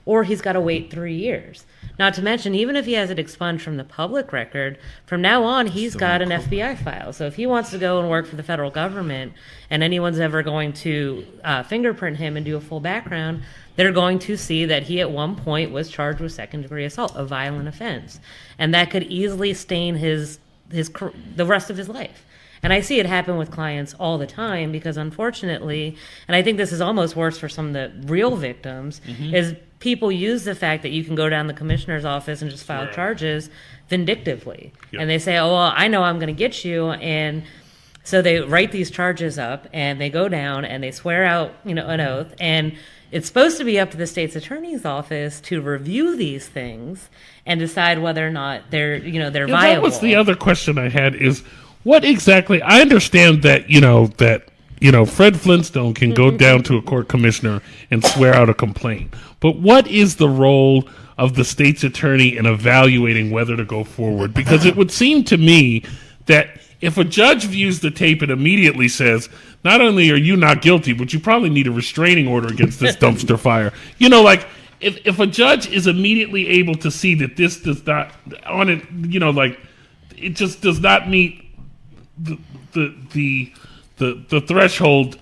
or he's got to wait 3 years. Not to mention, even if he has it expunged from the public record, from now on, he's got an FBI file. So if he wants to go and work for the federal government, and anyone's ever going to fingerprint him and do a full background, they're going to see that he at one point was charged with second-degree assault, a violent offense. And that could easily stain the rest of his life. And I see it happen with clients all the time because, unfortunately, and I think this is almost worse for some of the real victims, is people use the fact that you can go down the commissioner's office and just file charges vindictively. Yep. And they say, oh, well, I know I'm going to get you. And so they write these charges up and they go down and they swear out, an oath. And it's supposed to be up to the state's attorney's office to review these things and decide whether or not they're viable. That was the other question I had is, what exactly? I understand that Fred Flintstone can go down to a court commissioner and swear out a complaint, but what is the role of the state's attorney in evaluating whether to go forward? Because it would seem to me that if a judge views the tape and immediately says, not only are you not guilty, but you probably need a restraining order against this dumpster fire. If a judge is immediately able to see that this does not it just does not meet the threshold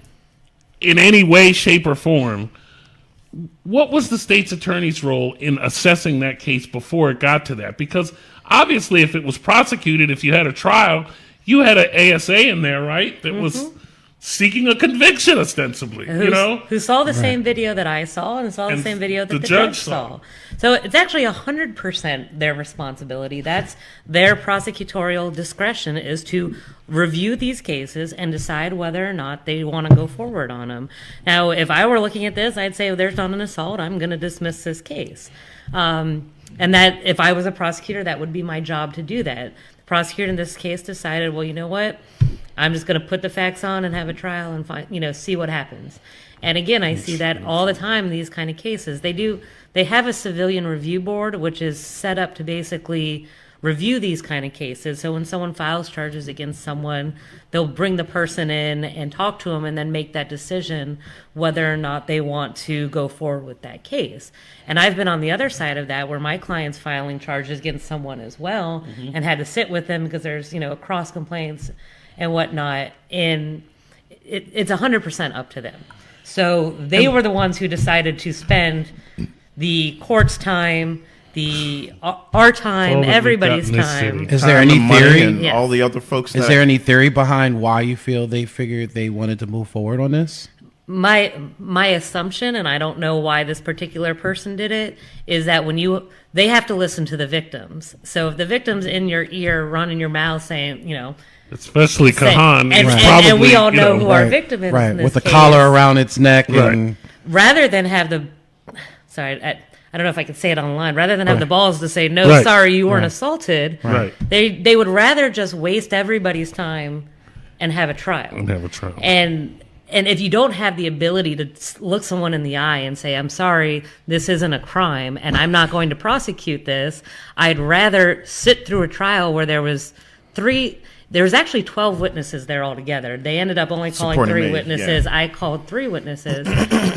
in any way, shape, or form, what was the state's attorney's role in assessing that case before it got to that? Because obviously, if it was prosecuted, if you had a trial, you had an ASA in there, right? That was seeking a conviction, ostensibly. Who saw the same video that I saw and saw the same video that the judge saw. So it's actually 100% their responsibility. That's their prosecutorial discretion, is to review these cases and decide whether or not they want to go forward on them. Now, if I were looking at this, I'd say, there's not an assault. I'm going to dismiss this case. And that, if I was a prosecutor, that would be my job to do that. The prosecutor in this case decided, well, you know what? I'm just going to put the facts on and have a trial and see what happens. And again, I see that all the time in these kind of cases. They have a civilian review board, which is set up to basically review these kind of cases. So when someone files charges against someone, they'll bring the person in and talk to them and then make that decision whether or not they want to go forward with that case. And I've been on the other side of that, where my client's filing charges against someone as well, and had to sit with them because there's, cross complaints and whatnot. And it's 100% up to them. So they were the ones who decided to spend the court's time, our time, everybody's time. Is there any theory? And all the other folks. Is there any theory behind why you feel they figured they wanted to move forward on this? My assumption, and I don't know why this particular person did it, is that they have to listen to the victims. So if the victim's in your ear, running your mouth, saying, especially Kahan, and we all know who our victim is. Right, in this with the case. collar around its neck and rather than have the, sorry, I don't know if I could say it online, rather than have the balls to say, no, sorry, you weren't assaulted, they would rather just waste everybody's time and have a trial. And if you don't have the ability to look someone in the eye and say, I'm sorry, this isn't a crime, and I'm not going to prosecute this, I'd rather sit through a trial where there was actually 12 witnesses there altogether. They ended up only calling 3 witnesses. Yeah. I called 3 witnesses.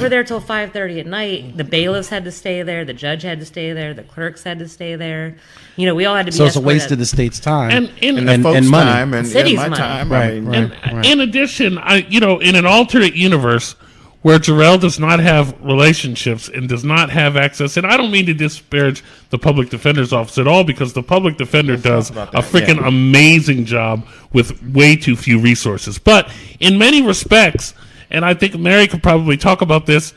We're there till 5:30 at night. The bailiffs had to stay there. The judge had to stay there. The clerks had to stay there. We all had to be. So it's a waste of the state's time and folks' money. time and city's my money. time. Right. In addition, in an alternate universe where Jerell does not have relationships and does not have access, and I don't mean to disparage the public defender's office at all, because the public defender does a freaking amazing job with way too few resources. But in many respects, and I think Mary could probably talk about this,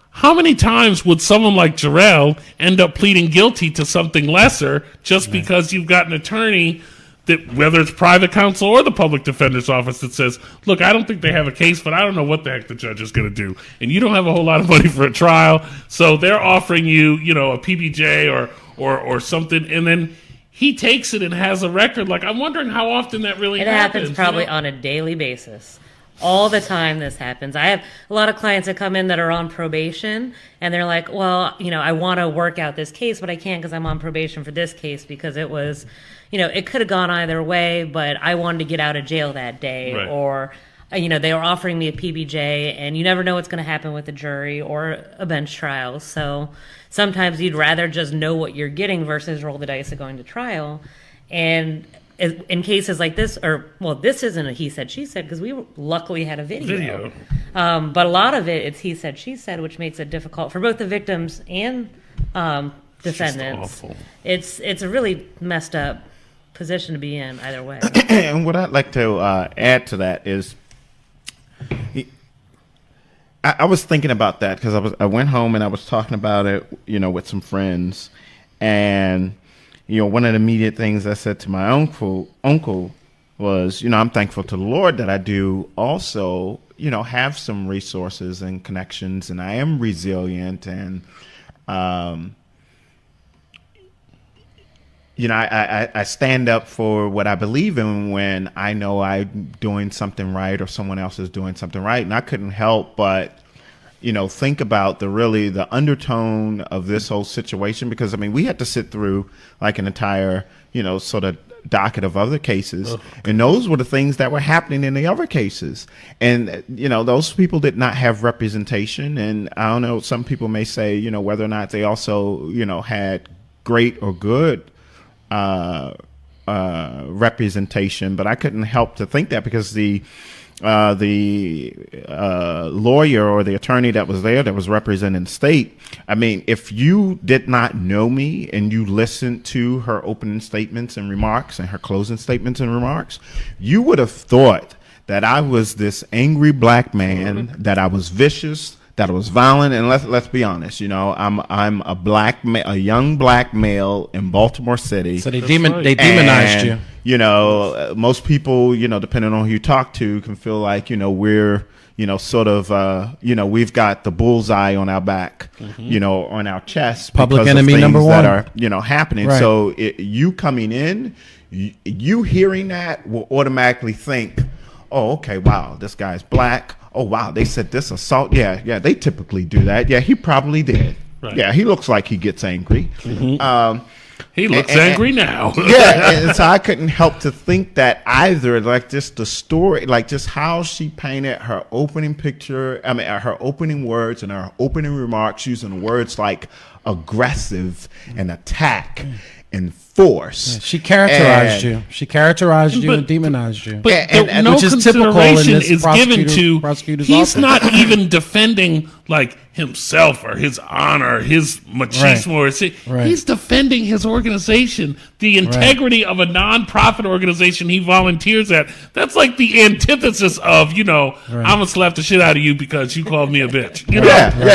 how many times would someone like Jerell end up pleading guilty to something lesser just because you've got an attorney that, whether it's private counsel or the public defender's office, that says, look, I don't think they have a case, but I don't know what the heck the judge is going to do. And you don't have a whole lot of money for a trial, so they're offering you, a PBJ or something, and then he takes it and has a record. Like, I'm wondering how often that really happens. It happens probably on a daily basis. All the time this happens. I have a lot of clients that come in that are on probation, and they're like, well, I want to work out this case, but I can't because I'm on probation for this case because it was, it could have gone either way, but I wanted to get out of jail that day. Right. Or, they were offering me a PBJ, and you never know what's going to happen with a jury or a bench trial. So sometimes you'd rather just know what you're getting versus roll the dice of going to trial. And in cases like this, this isn't a he said, she said, because we luckily had a video. But a lot of it's he said, she said, which makes it difficult for both the victims and defendants. It's a really messed up position to be in either way. And what I'd like to add to that is, I was thinking about that because I went home and I was talking about it, with some friends, and one of the immediate things I said to my uncle was, I'm thankful to the Lord that I do also, have some resources and connections, and I am resilient, and I stand up for what I believe in when I know I'm doing something right or someone else is doing something right. And I couldn't help but, think about the undertone of this whole situation, because, we had to sit through like an entire, sort of docket of other cases. And those were the things that were happening in the other cases. And, those people did not have representation. And I don't know, some people may say, whether or not they also, had great or good representation, but I couldn't help to think that, because the lawyer or the attorney that was there that was representing the state, if you did not know me and you listened to her opening statements and remarks and her closing statements and remarks, you would have thought that I was this angry black man, that I was vicious, that it was violent. And let's be honest, I'm a young black male in Baltimore City. So they demonized you. Most people, depending on who you talk to, can feel like, we're, sort of, we've got the bullseye on our back, on our chest. Public enemy number one. That are, happening. Right. So you coming in, you hearing that will automatically think, oh, okay, wow, this guy's black. Oh, wow, they said this assault. Yeah, they typically do that. Yeah, he probably did. Right. Yeah, he looks like he gets angry. Mm-hmm. He looks angry now. Yeah, and so I couldn't help to think that either, like just the story, like just how she painted her opening picture, her opening words and her opening remarks using words like aggressive and attack and force. Yeah, she characterized you. She characterized you and demonized you. But and no, which is typical in this is given to prosecutor's office. He's not even defending like himself or his honor, his machismo. Right. He's defending his organization, the integrity of a nonprofit organization he volunteers at. That's like the antithesis of, I'm gonna slap the shit out of you because you called me a bitch.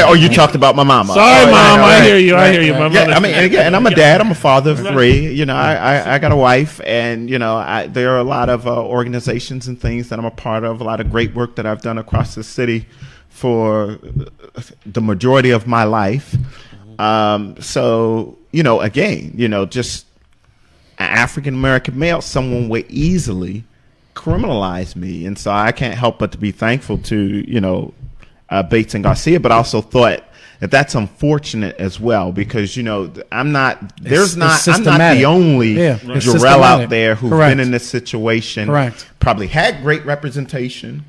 Or you talked about my mama. Sorry, Mom, I hear you. I hear you. My mother. And I'm a dad. I'm a father of 3. I got a wife, and there are a lot of organizations and things that I'm a part of. A lot of great work that I've done across the city for the majority of my life. So, again, just an African American male, someone would easily criminalize me. And so I can't help but to be thankful to, Bates and Garcia, but I also thought that that's unfortunate as well, because I'm not the only Jerell out there who's been in this situation. Correct. Probably had great representation,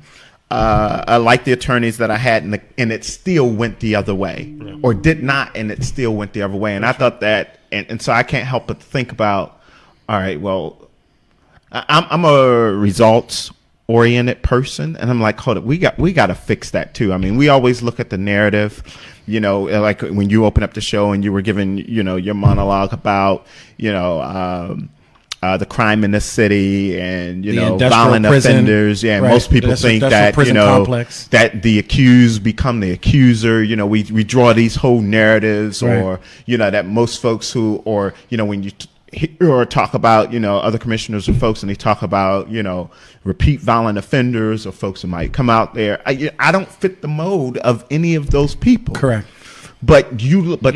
like the attorneys that I had, and it still went the other way, or did not, and it still went the other way. And I thought that, and so I can't help but think about, all right, well, I'm a results oriented person, and I'm like, hold up, we got to fix that too. I mean, we always look at the narrative, like when you open up the show and you were giving, your monologue about, the crime in the city and, violent offenders. Yeah. Right. Most people think that, complex. That the accused become the accuser. We draw these whole narratives, right. Or, that most folks who, or, when you or talk about, other commissioners or folks, and they talk about, repeat violent offenders or folks who might come out there. I don't fit the mold of any of those people. Correct. But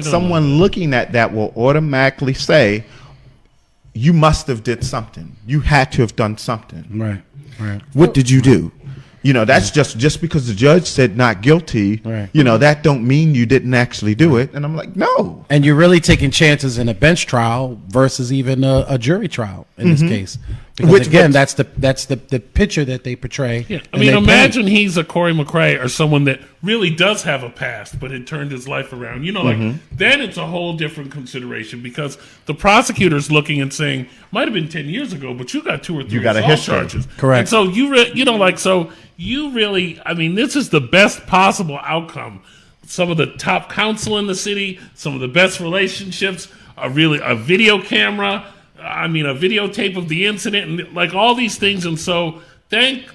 someone looking at that will automatically say, you must have did something. You had to have done something. Right. What did you do? That's just because the judge said not guilty, right. That don't mean you didn't actually do it. And I'm like, no. And you're really taking chances in a bench trial versus even a jury trial in this case. Because that's the picture that they portray. Yeah. I mean, imagine he's a Corey McRae or someone that really does have a past, but it turned his life around. Then it's a whole different consideration, because the prosecutor's looking and saying, might have been 10 years ago, but you got 2 or 3 assault charges. Correct. And so you really, I mean, this is the best possible outcome. Some of the top counsel in the city, some of the best relationships, a video camera, a videotape of the incident, and like all these things. And so thank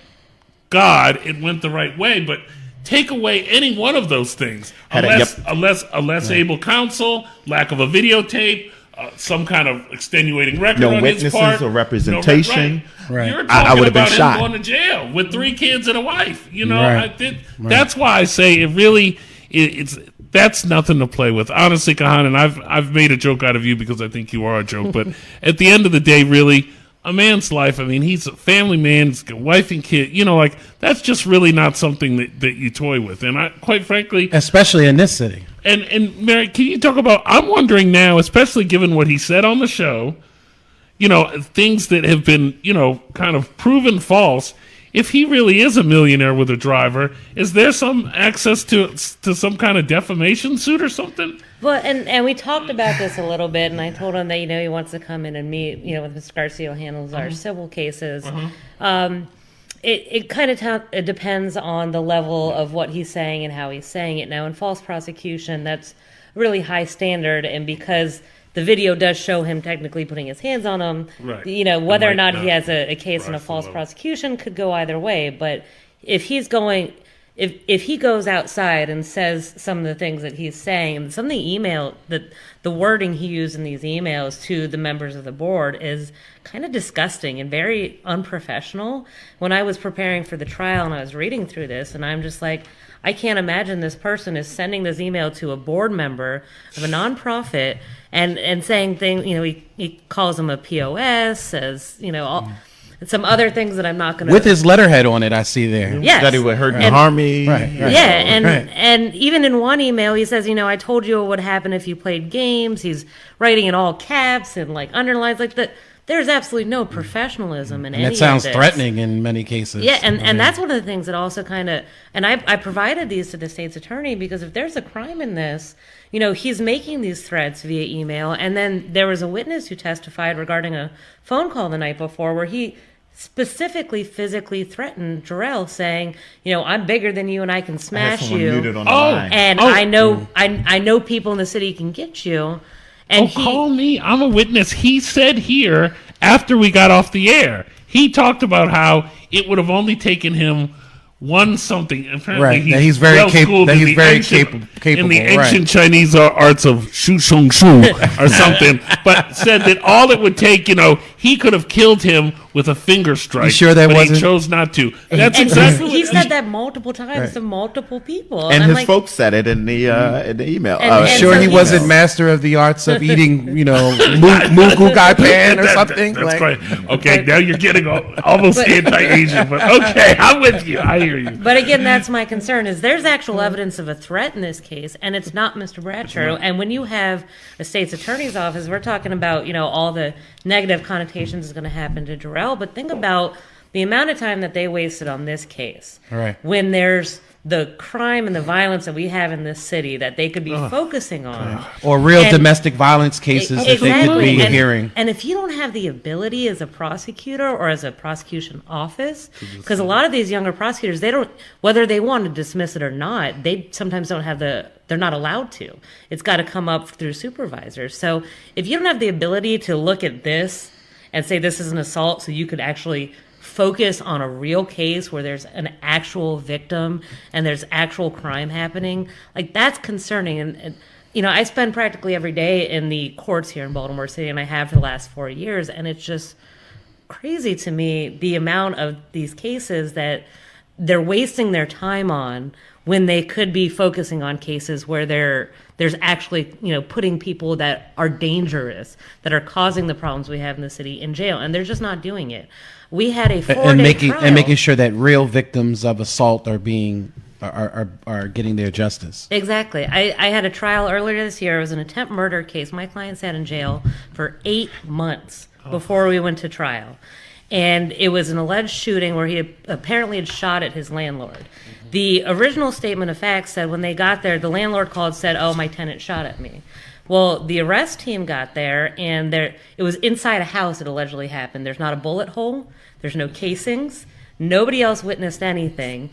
God it went the right way, but take away any one of those things, a less able counsel, lack of a videotape, some kind of extenuing record on his part. No witnesses or representation. Right. You're talking I would have been about shot. him going to jail with 3 kids and a wife. Right. That's why I say it really that's nothing to play with. Honestly, Kahan, and I've made a joke out of you because I think you are a joke, but at the end of the day, really, a man's life, I mean, he's a family man, he's got a wife and kid, that's just really not something that you toy with. And I, quite frankly, especially in this city. And Mary, can you talk about, I'm wondering now, especially given what he said on the show, things that have been, kind of proven false, if he really is a millionaire with a driver, is there some access to some kind of defamation suit or something? Well, and we talked about this a little bit, and I told him that, he wants to come in and meet, with Ms. Garcia, who handles our civil cases. It kind of it depends on the level of what he's saying and how he's saying it. Now, in false prosecution, that's a really high standard, and because the video does show him technically putting his hands on him, right. Whether or not he has a case in a false prosecution could go either way. But if he's going... If he goes outside and says some of the things that he's saying, and some of the email, the wording he used in these emails to the members of the board is kind of disgusting and very unprofessional. When I was preparing for the trial and I was reading through this, and I'm just like, I can't imagine this person is sending this email to a board member of a nonprofit and saying things, he calls him a POS, says, all... Some other things that I'm not going to... With his letterhead on it, I see there. Yes. That he would hurt and harm me. Right. Yeah, and even in one email, he says, I told you what would happen if you played games. He's writing in all caps and underlines like that. There's absolutely no professionalism in any of this. And it sounds threatening in many cases. Yeah, and that's one of the things that also kind of... And I provided these to the state's attorney because if there's a crime in this, he's making these threats via email. And then there was a witness who testified regarding a phone call the night before where he specifically physically threatened Jerell, saying, I'm bigger than you and I can smash you. And I know people in the city can get you. And call me. I'm a witness. He said here, after we got off the air, he talked about how it would have only taken him one something. Apparently he's very capable. In the ancient Chinese arts of shu shong shu or something, but said that all it would take, he could have killed him with a finger strike. You sure that but wasn't? he chose not to. That's And exactly he what said that multiple times to multiple people. And I'm his like, folks said it in the email. And Sure, so he he wasn't knows. master of the arts of eating, mugu gai pan or something. That's like, great. Okay, now you're getting almost anti-Asian, but okay, I'm with you. I hear you. But again, that's my concern, is there's actual evidence of a threat in this case, and it's not Mr. Bartcher. And when you have a state's attorney's office, we're talking about, all the negative connotations is going to happen to Jerell, but think about the amount of time that they wasted on this case. Right. When there's the crime and the violence that we have in this city that they could be focusing on. or real And- domestic violence cases that they could Exactly. be And- hearing. And if you don't have the ability as a prosecutor or as a prosecution office, because a lot of these younger prosecutors, they don't, whether they want to dismiss it or not, they sometimes don't have they're not allowed to. It's got to come up through supervisors. So if you don't have the ability to look at this and say this is an assault, so you could actually focus on a real case where there's an actual victim and there's actual crime happening, like that's concerning. And I spend practically every day in the courts here in Baltimore City, and I have for the last 4 years, and it's just crazy to me the amount of these cases that they're wasting their time on when they could be focusing on cases where there's actually, putting people that are dangerous, that are causing the problems we have in the city in jail, and they're just not doing it. We had a 4-day trial. And making sure that real victims of assault are being are getting their justice. Exactly. I had a trial earlier this year. It was an attempt murder case. My client sat in jail for 8 months before we went to trial. And it was an alleged shooting where he apparently had shot at his landlord. The original statement of facts said when they got there, the landlord called and said, "Oh, my tenant shot at me." Well, the arrest team got there, and it was inside a house it allegedly happened. There's not a bullet hole. There's no casings. Nobody else witnessed anything.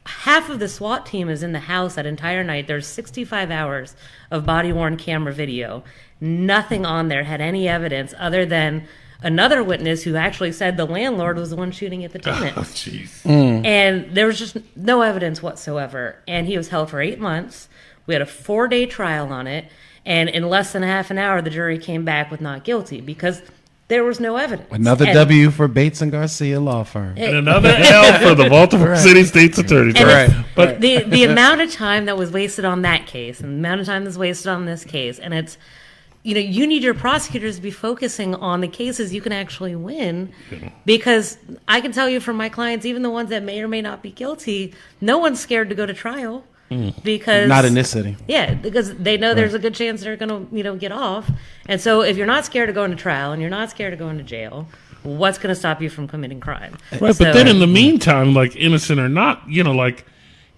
Half of the SWAT team is in the house that entire night. There's 65 hours of body-worn camera video. Nothing on there had any evidence other than another witness who actually said the landlord was the one shooting at the tenant. Oh, jeez. And there was just no evidence whatsoever. And he was held for 8 months. We had a 4-day trial on it. And in less than half an hour, the jury came back with not guilty because there was no evidence. Another And- W for Bates and Garcia Law Firm. And another L for the Baltimore City State's Attorney's And Office. Right. But the amount of time that was wasted on that case and the amount of time that's wasted on this case, and it's, you need your prosecutors to be focusing on the cases you can actually win, because I can tell you from my clients, even the ones that may or may not be guilty, no one's scared to go to trial because Not in this city. Yeah, because they know there's a good chance they're going to, get off. And so if you're not scared of going to trial and you're not scared of going to jail, what's going to stop you from committing crime? right, So- but then in the meantime, like innocent or not, like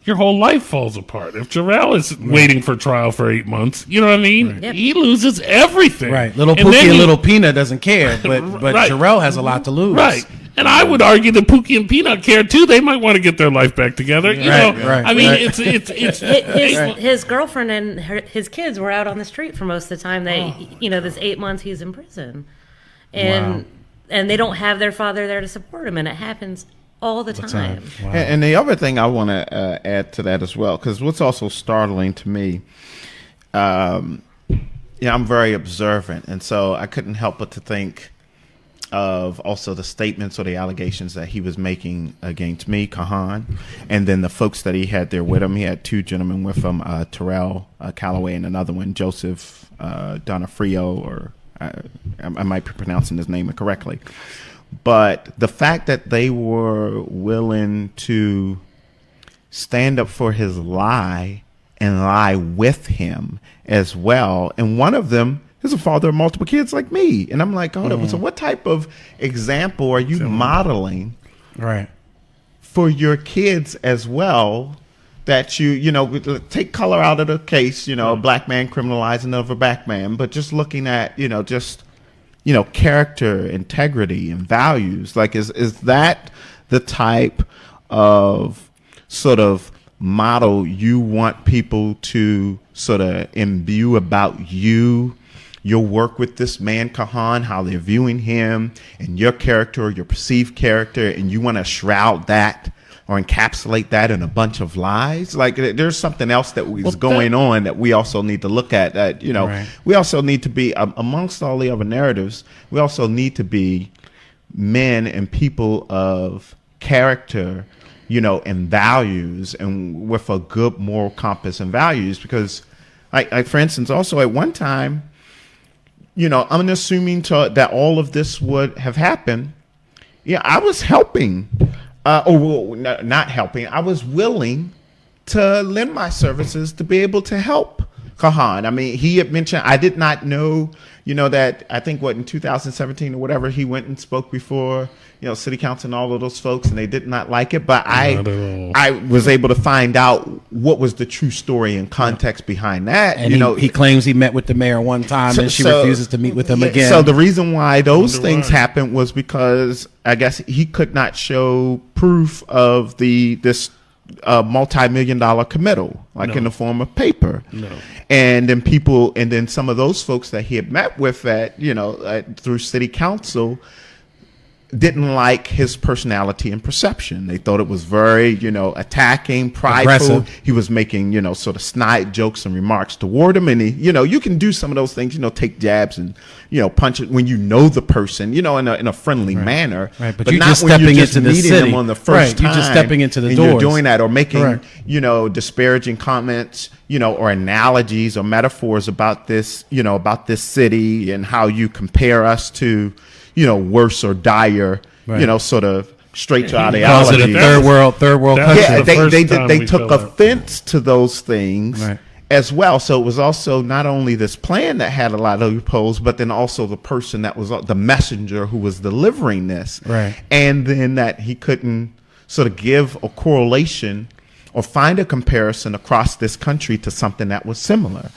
your whole life falls apart. If Jerell is waiting for trial for 8 months, you know what I mean? Yep. He loses everything. Right. Little And Pookie then and he- Little Peanut doesn't care, but Right. Jerell has a lot to lose. Right. And I would argue that Pookie and Peanut care too. They might want to get their life back together. You Right, know, right, I mean, right. it's His girlfriend and his kids were out on the street for most of the time that this 8 months he's in prison, and they don't have their father there to support him, and it happens all the time. Wow. And the other thing I want to add to that as well, because what's also startling to me, I'm very observant, and so I couldn't help but to think of also the statements or the allegations that he was making against me, Kahan, and then the folks that he had there with him. He had 2 gentlemen with him, Terrell Calloway and another one, Joseph Donofrio, or I might be pronouncing his name incorrectly. But the fact that they were willing to stand up for his lie and lie with him as well, and one of them is a father of multiple kids like me. And I'm like, hold up, so what type of example are you modeling Right. for your kids as well, that you take color out of the case, a black man criminalizing of a black man, but just looking at, character, integrity, and values. Like, is that the type of sort of model you want people to sort of imbue about you, your work with this man, Kahan, how they're viewing him and your character or your perceived character, and you want to shroud that or encapsulate that in a bunch of lies? Like, there's something else that is going on that we also need to look at. That Right. we also need to be amongst all the other narratives. We also need to be men and people of character, and values, and with a good moral compass and values. Because, like for instance, also at one time, I'm assuming that all of this would have happened. Yeah, I was helping, not helping. I was willing to lend my services to be able to help Kahan. I mean, he had mentioned, I did not know, that I think in 2017 or whatever, he went and spoke before, city council and all of those folks, and they did not like it. But I was able to find out what was the true story and context behind that. And he claims he met with the mayor one time and she refuses to meet with him again. So the reason why those things happened was because I guess he could not show proof of this multi-million-dollar committal, in the form of paper. And then some of those folks that he had met with at through city council didn't like his personality and perception. They thought it was very, attacking, prideful. Aggressive. He was making, sort of snide jokes and remarks toward him. And you can do some of those things, take jabs and, punch it when the person, in a friendly manner. Right. But you're just stepping into the city. Him on the first time, you're just stepping into the and doors. You're doing that, or making, disparaging comments, or analogies or metaphors about this, about this city and how you compare us to, worse or dire, sort of straight to ideology. It a third world country. Yeah, they took offense to those things as well. So it was also not only this plan that had a lot of loopholes, but then also the person that was the messenger who was delivering this. Right. And then that he couldn't sort of give a correlation or find a comparison across this country to something that was similar.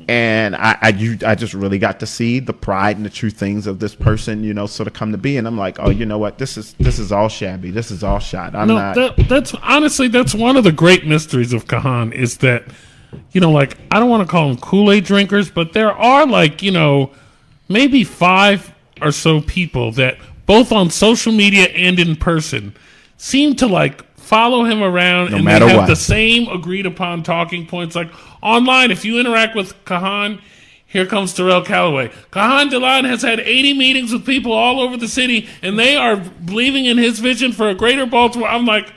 And I just really got to see the pride and the true things of this person, sort of come to be. And I'm like, oh, you know what? This is all shabby. This is all shot. That's honestly, that's one of the great mysteries of Kahan is that, I don't want to call them Kool-Aid drinkers, but there are maybe 5 or so people that both on social media and in person seem to follow him around, and they have the same agreed upon talking points. Like online, if you interact with Kahan, here comes Terrell Calloway. Kahan Delan has had 80 meetings with people all over the city, and they are believing in his vision for a greater Baltimore. I'm like,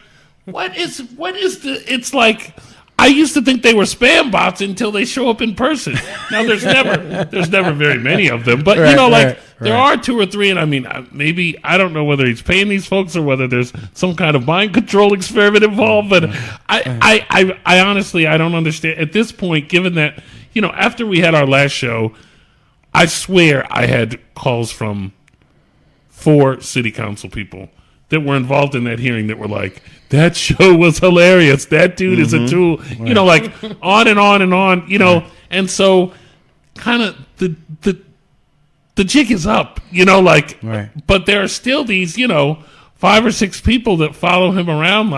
what is the? It's like, I used to think they were spam bots until they show up in person. Now there's never very many of them, but there are 2 or 3, and I mean, maybe, I don't know whether he's paying these folks or whether there's some kind of mind control experiment involved, but I honestly, I don't understand at this point, given that, after we had our last show, I swear I had calls from 4 city council people that were involved in that hearing that were like, that show was hilarious. That dude is a tool, on and on and on, and so kind of the jig is up, but there are still these, 5 or 6 people that follow him around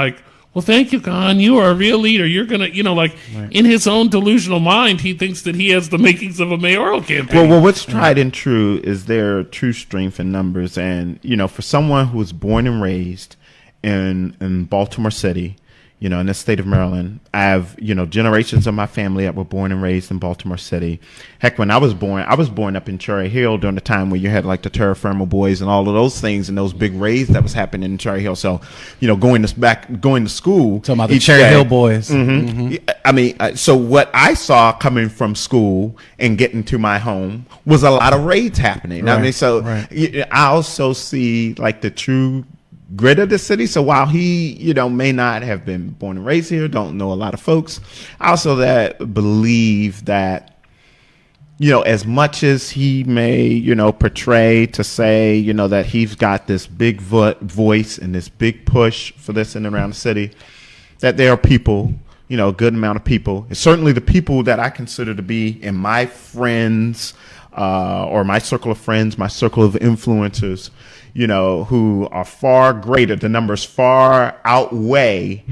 well, thank you, Kahan. You are a real leader. You're going to, in his own delusional mind, he thinks that he has the makings of a mayoral campaign. Well, what's tried and true is their true strength in numbers. And, for someone who was born and raised in Baltimore City, in the state of Maryland, I have, generations of my family that were born and raised in Baltimore City. Heck, when I was born up in Cherry Hill during the time where you had the Terra Firma Boys and all of those things and those big raids that was happening in Cherry Hill. So, going to school. Talking about the Cherry Hill boys. Mm-hmm. Mm-hmm. I mean, so what I saw coming from school and getting to my home was a lot of raids happening. Right. I mean, so I also see the true grit of the city. So while he, may not have been born and raised here, don't know a lot of folks, I also believe that, as much as he may, portray to say, that he's got this big voice and this big push for this in and around the city, that there are people, a good amount of people, and certainly the people that I consider to be in my friends, or my circle of friends, my circle of influencers, who are far greater. The numbers far outweigh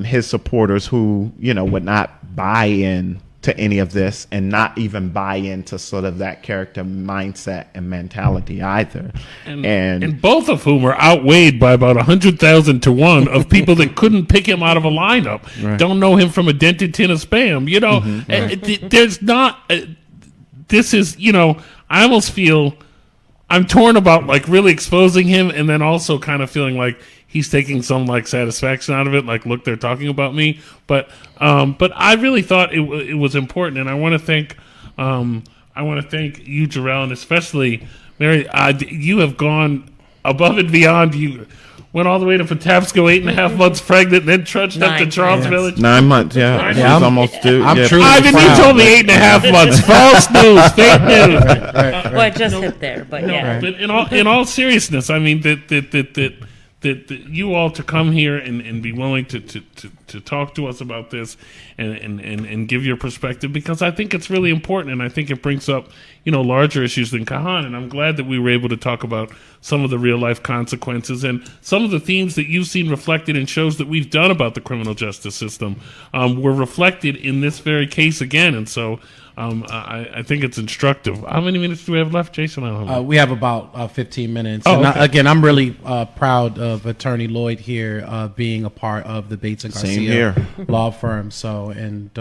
his supporters who, would not buy in to any of this and not even buy into sort of that character mindset and mentality either. And both of whom are outweighed by about 100,000 to 1 of people that couldn't pick him out of a lineup, don't know him from a dented tin of Spam. There's not... this is, I almost feel... I'm torn about like really exposing him, and then also kind of feeling like he's taking some like satisfaction out of it. Like, look, they're talking about me. But I really thought it was important, and I want to thank you, Jerell, and especially Mary. You have gone above and beyond. You went all the way to Patapsco, 8.5 months pregnant, then trudged up to Charles Village. 9 months, yeah. Yeah, She's almost due. I'm yeah. truly Ivan, you told me 8.5 months. False news, fake news. Well, it just hit there, but yeah. But in all seriousness, I mean that you all to come here and be willing to talk to us about this and give your perspective, because I think it's really important, and I think it brings up larger issues than Kahan, and I'm glad that we were able to talk about some of the real life consequences and some of the themes that you've seen reflected in shows that we've done about the criminal justice system were reflected in this very case again, and so I think it's instructive. How many minutes do we have left, Jason? I don't know. We have about 15 minutes. Oh, And okay. again, I'm really proud of Attorney Lloyd here being a part of the Bates and Same Garcia here. Law Firm. So, and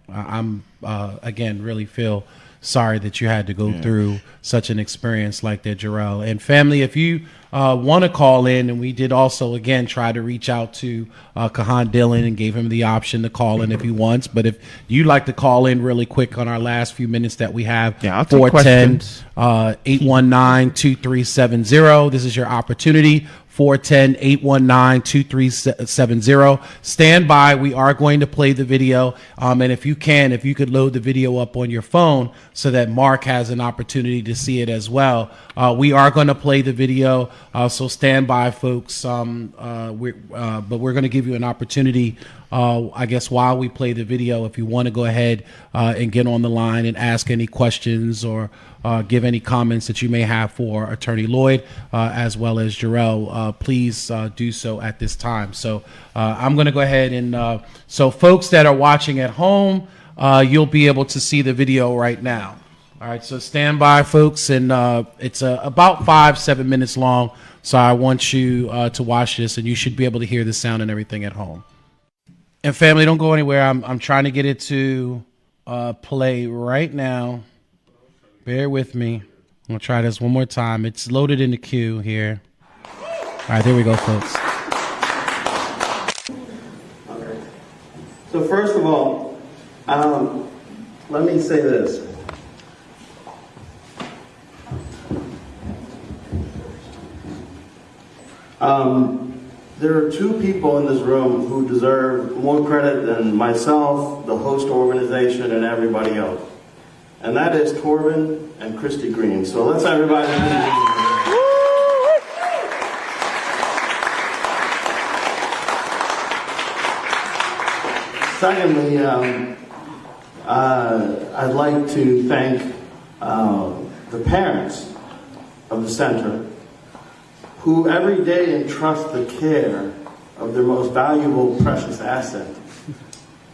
I'm again really feel sorry that you had to go through such an experience like that, Jerell. And family, if you want to call in, and we did also again try to reach out to Kahan Dillon and gave him the option to call in if he wants. But if you'd like to call in really quick on our last few minutes that we have, Yeah, I'll take questions. 819-2370. This is your opportunity. 410-819-2370. Stand by. We are going to play the video. And if you could load the video up on your phone so that Mark has an opportunity to see it as well. We are going to play the video. So stand by, folks. But we're going to give you an opportunity, I guess, while we play the video, if you want to go ahead and get on the line and ask any questions or give any comments that you may have for Attorney Lloyd as well as Jerell, please do so at this time. So I'm going to go ahead and so folks that are watching at home, you'll be able to see the video right now. All right, so stand by, folks, and it's about 5-7 minutes long. So I want you to watch this, and you should be able to hear the sound and everything at home. And family, don't go anywhere. I'm trying to get it to play right now. Bear with me. I'm going to try this one more time. It's loaded in the queue here. All right, there we go, folks. Okay. So first of all, let me say this. There are two people in this room who deserve more credit than myself, the host organization, and everybody else. And that is Torvin and Christy Green. So let's everybody. Secondly, I'd like to thank the parents of the center who every day entrust the care of their most valuable, precious asset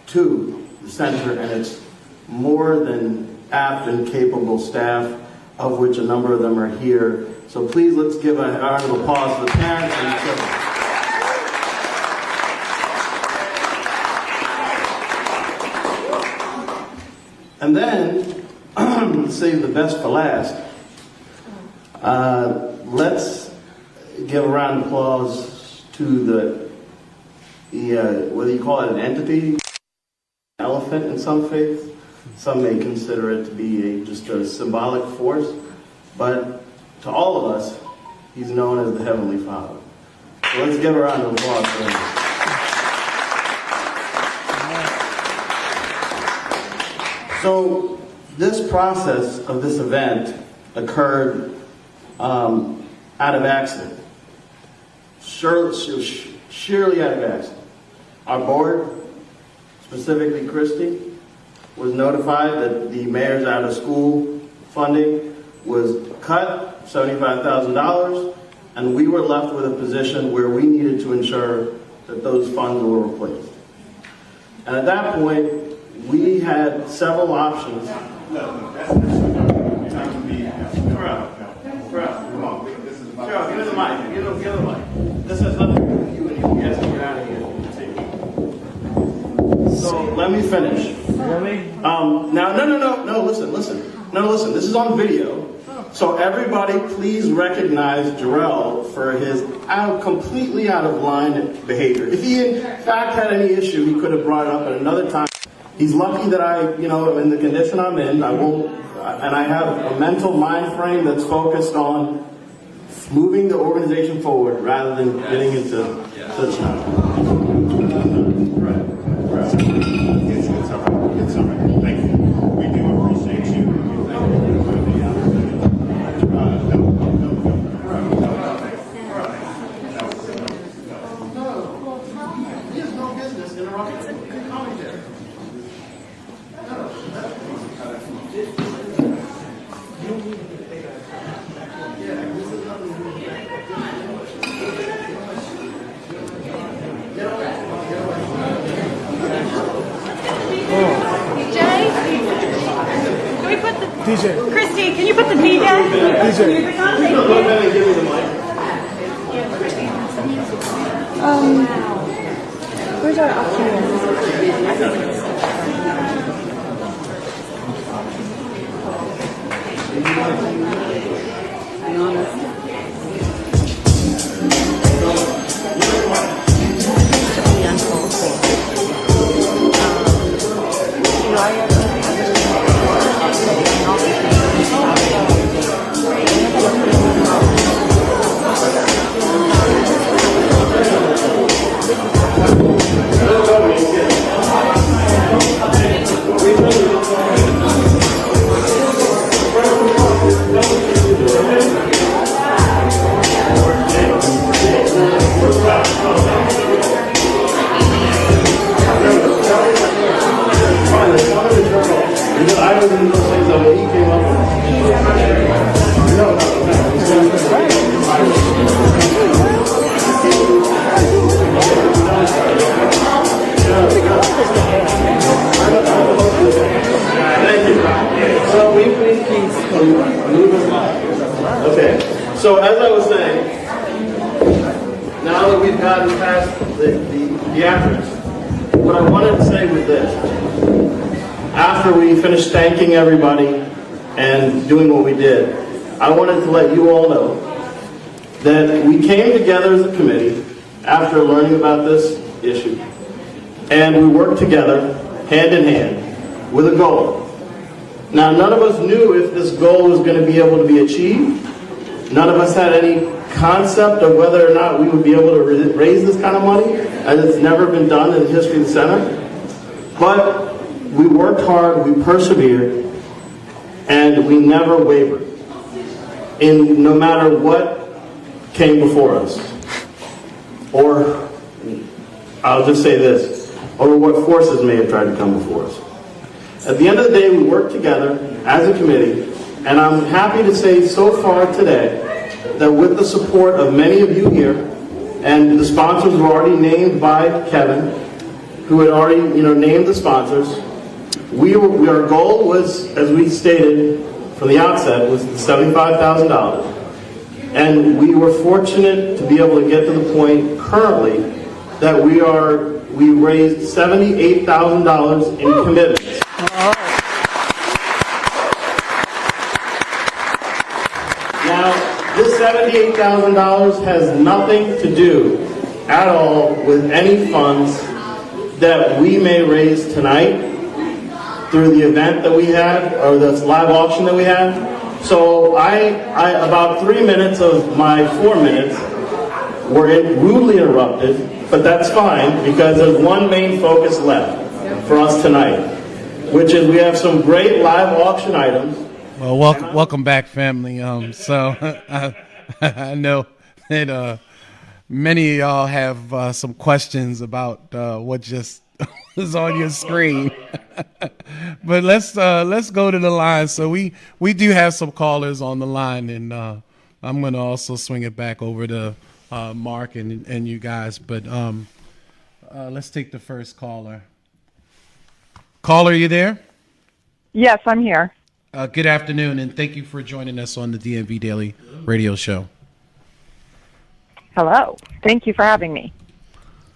to the center and its more than apt and capable staff, of which a number of them are here. So please, let's give a round of applause to the parents and the children. And then, save the best for last, let's give a round of applause to the whether you call it an entity, elephant in some faiths. Some may consider it to be just a symbolic force, but to all of us, he's known as the Heavenly Father. So let's give a round of applause for him. So this process of this event occurred out of accident. Surely out of accident. Our board, specifically Christy, was notified that the mayor's out-of-school funding was cut, $75,000, and we were left with a position where we needed to ensure that those funds were replaced. And at that point, we had several options. No, that's not to be. Come on. Cheryl, give me the mic. Give me the mic. This has nothing to do with you and you guys can get out of here. So let me finish. Really? No, listen. No, listen. This is on video. So everybody, please recognize Jerell for his completely out of line behavior. If he in fact had any issue, he could have brought it up at another time. He's lucky that I, in the condition I'm in, and I have a mental mind frame that's focused on moving the organization forward rather than getting into such stuff. It's all right. It's all right. Thank you. We do appreciate you. He has no business interrupting commentary. DJ. Christy, can you put the DJ? DJ. Where's our option? Okay, so as I was saying, now that we've gotten past the actors, what I wanted to say was this. After we finished thanking everybody and doing what we did, I wanted to let you all know that we came together as a committee after learning about this issue, and we worked together hand in hand with a goal. Now, none of us knew if this goal was going to be able to be achieved. None of us had any concept of whether or not we would be able to raise this kind of money, as it's never been done in the history of the center. But we worked hard, we persevered, and we never wavered in no matter what came before us. Or, I'll just say this, or what forces may have tried to come before us. At the end of the day, we worked together as a committee, and I'm happy to say so far today that with the support of many of you here, and the sponsors were already named by Kevin, who had already named the sponsors, our goal was, as we stated from the outset, was $75,000. And we were fortunate to be able to get to the point currently that we raised $78,000 in commitments. Now, this $78,000 has nothing to do at all with any funds that we may raise tonight through the event that we had, or this live auction that we had. So about 3 minutes of my 4 minutes were rudely interrupted, but that's fine because there's one main focus left for us tonight, which is we have some great live auction items. Well, welcome back, family. So I know that many of y'all have some questions about what just was on your screen. But let's go to the line. So we do have some callers on the line, and I'm going to also swing it back over to Mark and you guys. But let's take the first caller. Caller, you there? Yes, I'm here. Good afternoon, and thank you for joining us on the DMV Daily Radio Show. Hello. Thank you for having me.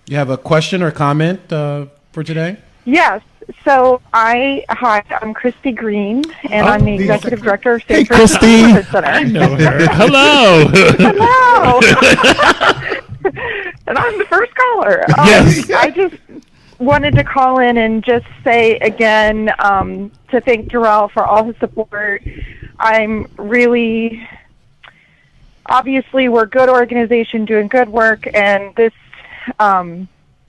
You have a question or comment for today? Yes. So I'm Christy Green, and I'm the executive director of St. Christy. Neighborhood Center. I know her. Hello. Hello. And I'm the first caller. Yes. I just wanted to call in and just say again to thank Jerell for all his support. I'm really, obviously, we're a good organization doing good work, and this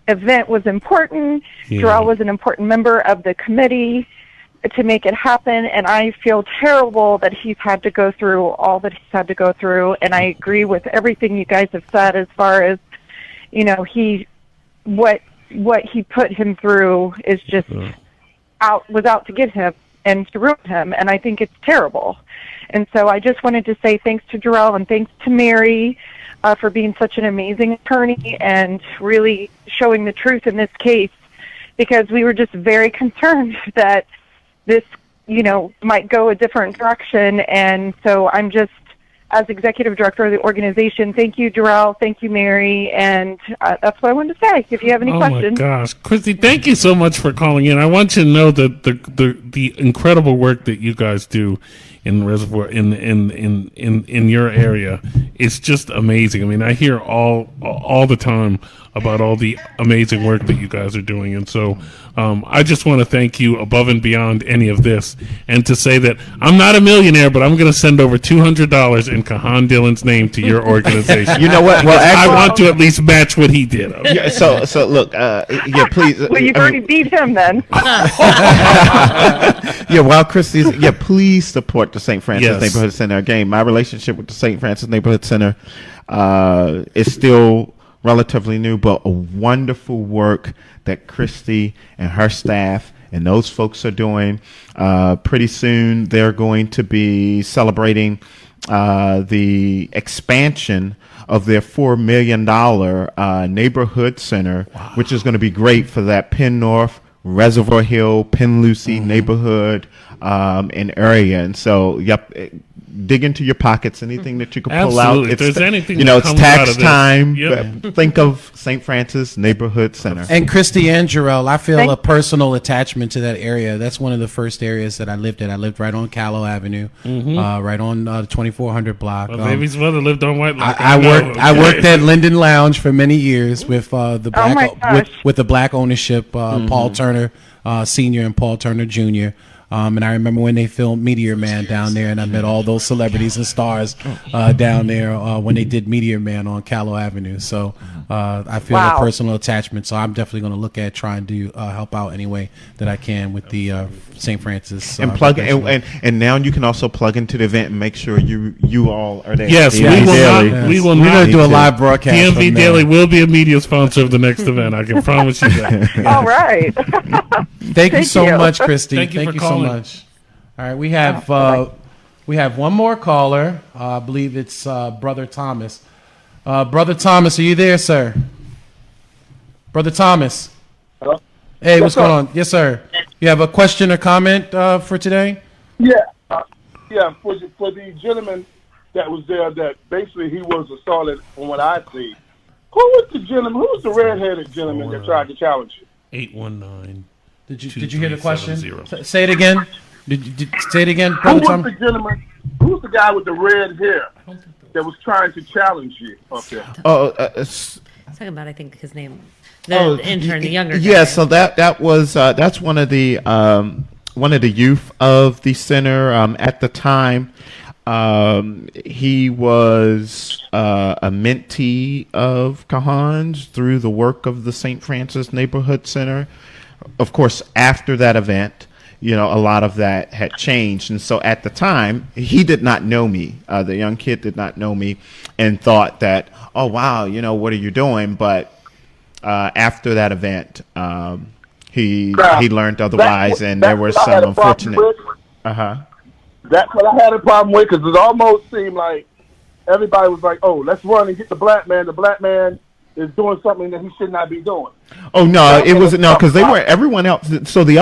event was important. Yeah. Jerell was an important member of the committee to make it happen, and I feel terrible that he's had to go through all that he's had to go through, and I agree with everything you guys have said as far as, you know, what he put him through is just was out to get him and to ruin him, and I think it's terrible. And so I just wanted to say thanks to Jerell and thanks to Mary for being such an amazing attorney and really showing the truth in this case, because we were just very concerned that this, you know, might go a different direction. And so I'm just, as executive director of the organization, thank you, Jerell, thank you, Mary, and that's what I wanted to say. If you have any questions. Oh my gosh, Christy, thank you so much for calling in. I want you to know that the incredible work that you guys do in the reservoir in your area is just amazing. I mean, I hear all the time about all the amazing work that you guys are doing, and so I just want to thank you above and beyond any of this, and to say that I'm not a millionaire, but I'm going to send over $200 in Kahan Dillon's name to your organization. You know what? Well, I actually, want to at least match what he did. Okay? yeah, so look, yeah, please. Well, you've already beat him then. Yeah, while Christy's, please support the St. Francis Yes. Neighborhood Center. Again, my relationship with the St. Francis Neighborhood Center is still relatively new, but a wonderful work that Christy and her staff and those folks are doing. Pretty soon, they're going to be celebrating the expansion of their $4 million neighborhood center, which is going to be great for that Penn North, Reservoir Hill, Penn Lucie neighborhood and area. And so, dig into your pockets, anything that you can pull Absolutely. out. If there's anything you know, that it's comes out tax of this. time. Yep. Think of St. Francis Neighborhood Center. And Christy and Jerell, I feel a personal attachment to that area. That's one of the first areas that I lived in. I lived right on Callow Avenue, right on the 2400 block. My baby's mother lived on White Lock. I worked at Linden Lounge for many years with the my black gosh. with the black ownership, Paul Turner Sr. and Paul Turner Jr. And I remember when they filmed Meteor Man down there, and I met all those celebrities and stars down there when they did Meteor Man on Callow Avenue. So I feel a personal attachment. So I'm definitely going to look at trying to help out any way that I can with the St. Francis. And plug and now you can also plug into the event and make sure you all are there. Yes, we will We're not going to do a live broadcast. DMV from Daily there. will be a media sponsor of the next event. I can promise you that. All right. Thank you so you. much, Christy. Thank you for so calling. much. All right, we have one more caller. I believe it's Brother Thomas. Brother Thomas, are you there, sir? Brother Thomas. Hello? Hey, what's going on? Yes, sir. You have a question or comment for today? Yeah, for the gentleman that was there, that basically he was assaulted. From what I see, who was the gentleman? Who was the redheaded gentleman that tried to challenge you? 819. Did you hear the question? 2370. Say it again. Did say it again, Who Brother was Thomas? the gentleman? Who was the guy with the red hair that was trying to challenge you up there? Talking about, I think his name, the intern, the younger guy. Yeah, so that was that's one of the youth of the center. At the time, he was a mentee of Kahan's through the work of the St. Francis Neighborhood Center. Of course, after that event, you know, a lot of that had changed. And so at the time, he did not know me. The young kid did not know me and thought that, oh, wow, you know, what are you doing? But after that event, he learned otherwise, and there were some unfortunate. That's what I had a problem with, because it almost seemed like everybody was like, "Oh, let's run and get the black man." The black man is doing something that he should not be doing. Oh no, it wasn't because they were everyone else. So the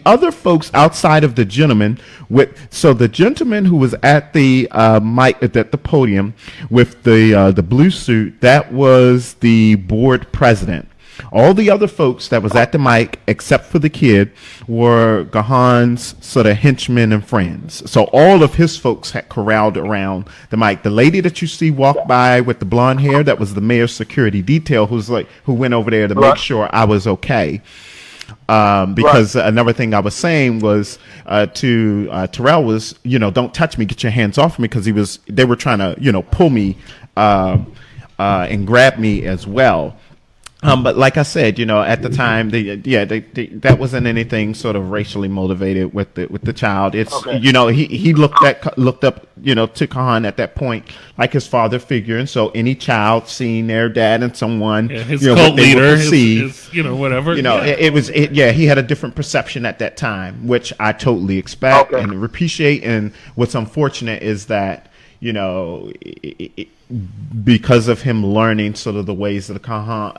other folks outside of the gentleman the gentleman who was at the mic at the podium with the blue suit, that was the board president. All the other folks that was at the mic, except for the kid, were Gahan's sort of henchmen and friends. So all of his folks had corralled around the mic. The lady that you see walk by with the blonde hair, that was the mayor's security detail, who went over there to make sure I was okay. Because another thing I was saying was to Terrell was, don't touch me, get your hands off me, because they were trying to, pull me and grab me as well. But like I said, at the time, that wasn't anything sort of racially motivated with the child. It's he looked up to Kahan at that point like his father figure, and so any child seeing their dad and someone, his cult leader, his whatever, he had a different perception at that time, which I totally expect and appreciate. And what's unfortunate is that because of him learning sort of the ways of Kahan,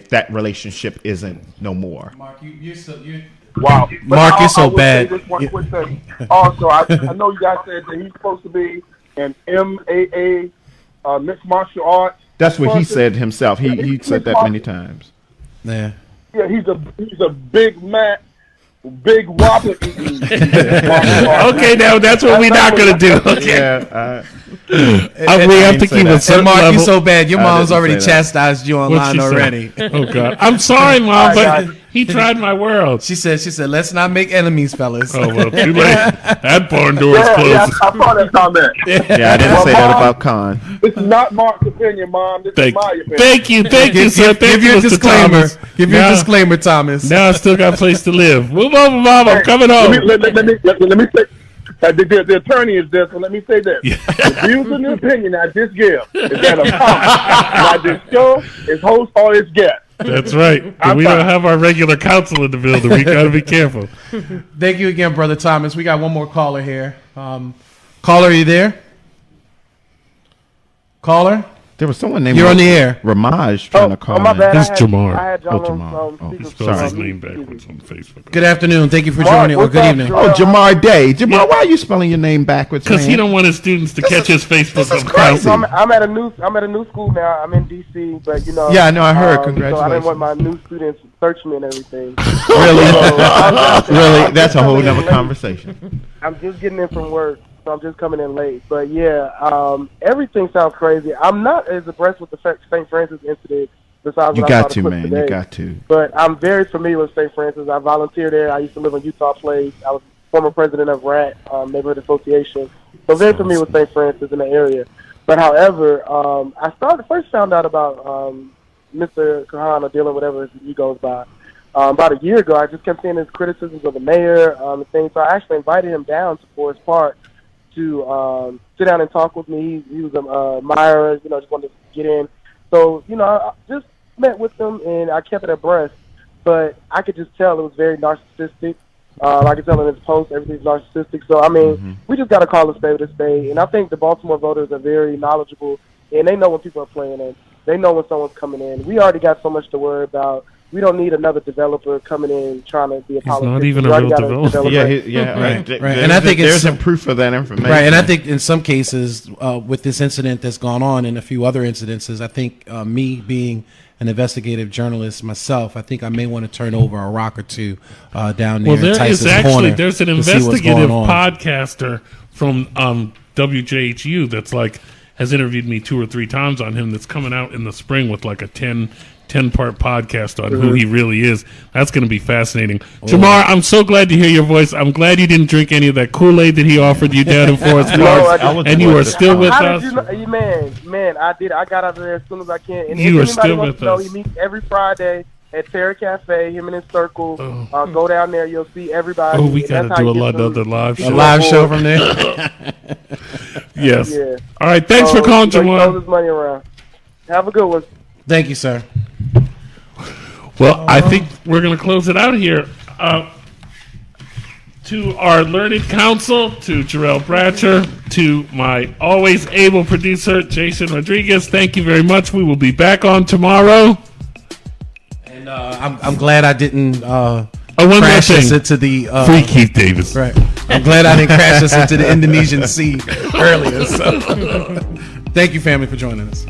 that relationship isn't no more. Mark, you're Wow. Mark, you're so bad. Say this one quick thing. Also, I know you guys said that he's supposed to be an MAA, mixed martial arts. That's what he said himself. He said that many times. Yeah. Yeah, he's a big man. Big whopper. Okay, now that's what we're not going to do. Okay. Yeah. We have to keep a certain Mark, level. you're so bad. Your mom's didn't already say that. chastised you online already. Oh, God. I'm sorry, Mom, but he tried my world. She said, let's not make enemies, fellas. Oh, well, too late. That barn door is closed. Yeah, I saw that comment. Yeah, I didn't say that about Khan. This is not Mark's opinion, Mom. This is my opinion. Thank you, sir. Give your disclaimer. Give your disclaimer, Thomas. Now I still got a place to live. Move over, Mom. I'm coming home. Let me say, the attorney is there, so let me say this. The views and the opinion I just give is that of Not this show, its host, or its guest. That's right. We don't have our regular counsel in the building. We got to be careful. Thank you again, Brother Thomas. We got one more caller here. Caller, are you there? Caller? There was someone named You're on the air. Ramaj trying to call my in. bad. It's Jamar. I had Jamar. He spells his name backwards on Facebook. Good afternoon. Thank you for joining. Or good evening. Oh, Jamar Day. Jamar, why are you spelling your name backwards? Because he don't want his students to catch his Facebook on crazy. I'm at a new school now. I'm in DC, but Yeah, I know. I heard. So I Congratulations. didn't want my new students to search me and everything. Really? Really? That's a whole nother conversation. I'm just getting in from work, so I'm just coming in late. But yeah, everything sounds crazy. I'm not as abreast with the St. Francis incident. Besides, You what I got saw the to, clip man. today. You got to. But I'm very familiar with St. Francis. I volunteered there. I used to live on Utah Place. I was former president of RAT, Neighborhood Association. So very familiar with St. Francis in the area. But however, I first found out about Mr. Kahan or Dylan, whatever he goes by. About a year ago, I just kept seeing his criticisms of the mayor and things. So I actually invited him down to Forest Park to sit down and talk with me. He was a admirer, just wanted to get in. So, I just met with him and I kept it abreast. But I could just tell it was very narcissistic. I could tell in his posts, everything's narcissistic. So, we just got to call a spade a spade. And I think the Baltimore voters are very knowledgeable, and they know when people are playing in. They know when someone's coming in. We already got so much to worry about. We don't need another developer coming in trying to be a politician. Not even a real developer. Right. And I think there's some proof of that information. Right, and I think in some cases, with this incident that's gone on and a few other incidences, I think me being an investigative journalist myself, I think I may want to turn over a rock or two down there. Well, there is actually there's an investigative on. podcaster from WJHU that's has interviewed me 2 or 3 times on him. That's coming out in the spring with like a 10-part podcast on who he really is. That's going to be fascinating. Jamar, I'm so glad to hear your voice. I'm glad you didn't drink any of that Kool-Aid that he offered you down in Forest Park, and you are still with How us. did you know, man, I did. I got out of there as soon as I can. And You if are still anybody wants with to know, us. he meets every Friday at Terra Cafe, him and his circle. Go down there, you'll see everybody. Oh, we And got that's to how do you a get lot of some- other live A show. live show from there. Yes. Yeah. All right. Thanks for calling, Throw Jamar. this money around. Have a good one. Thank you, sir. Well, I think we're going to close it out here. To our learned counsel, to Jerell Bartcher, to my always able producer, Jason Rodriguez, thank you very much. We will be back on tomorrow. And I'm glad I didn't one more crash us thing. into the Free Keith Davis. Right. I'm glad I didn't crash us into the Indonesian Sea earlier. So. Thank you, family, for joining us.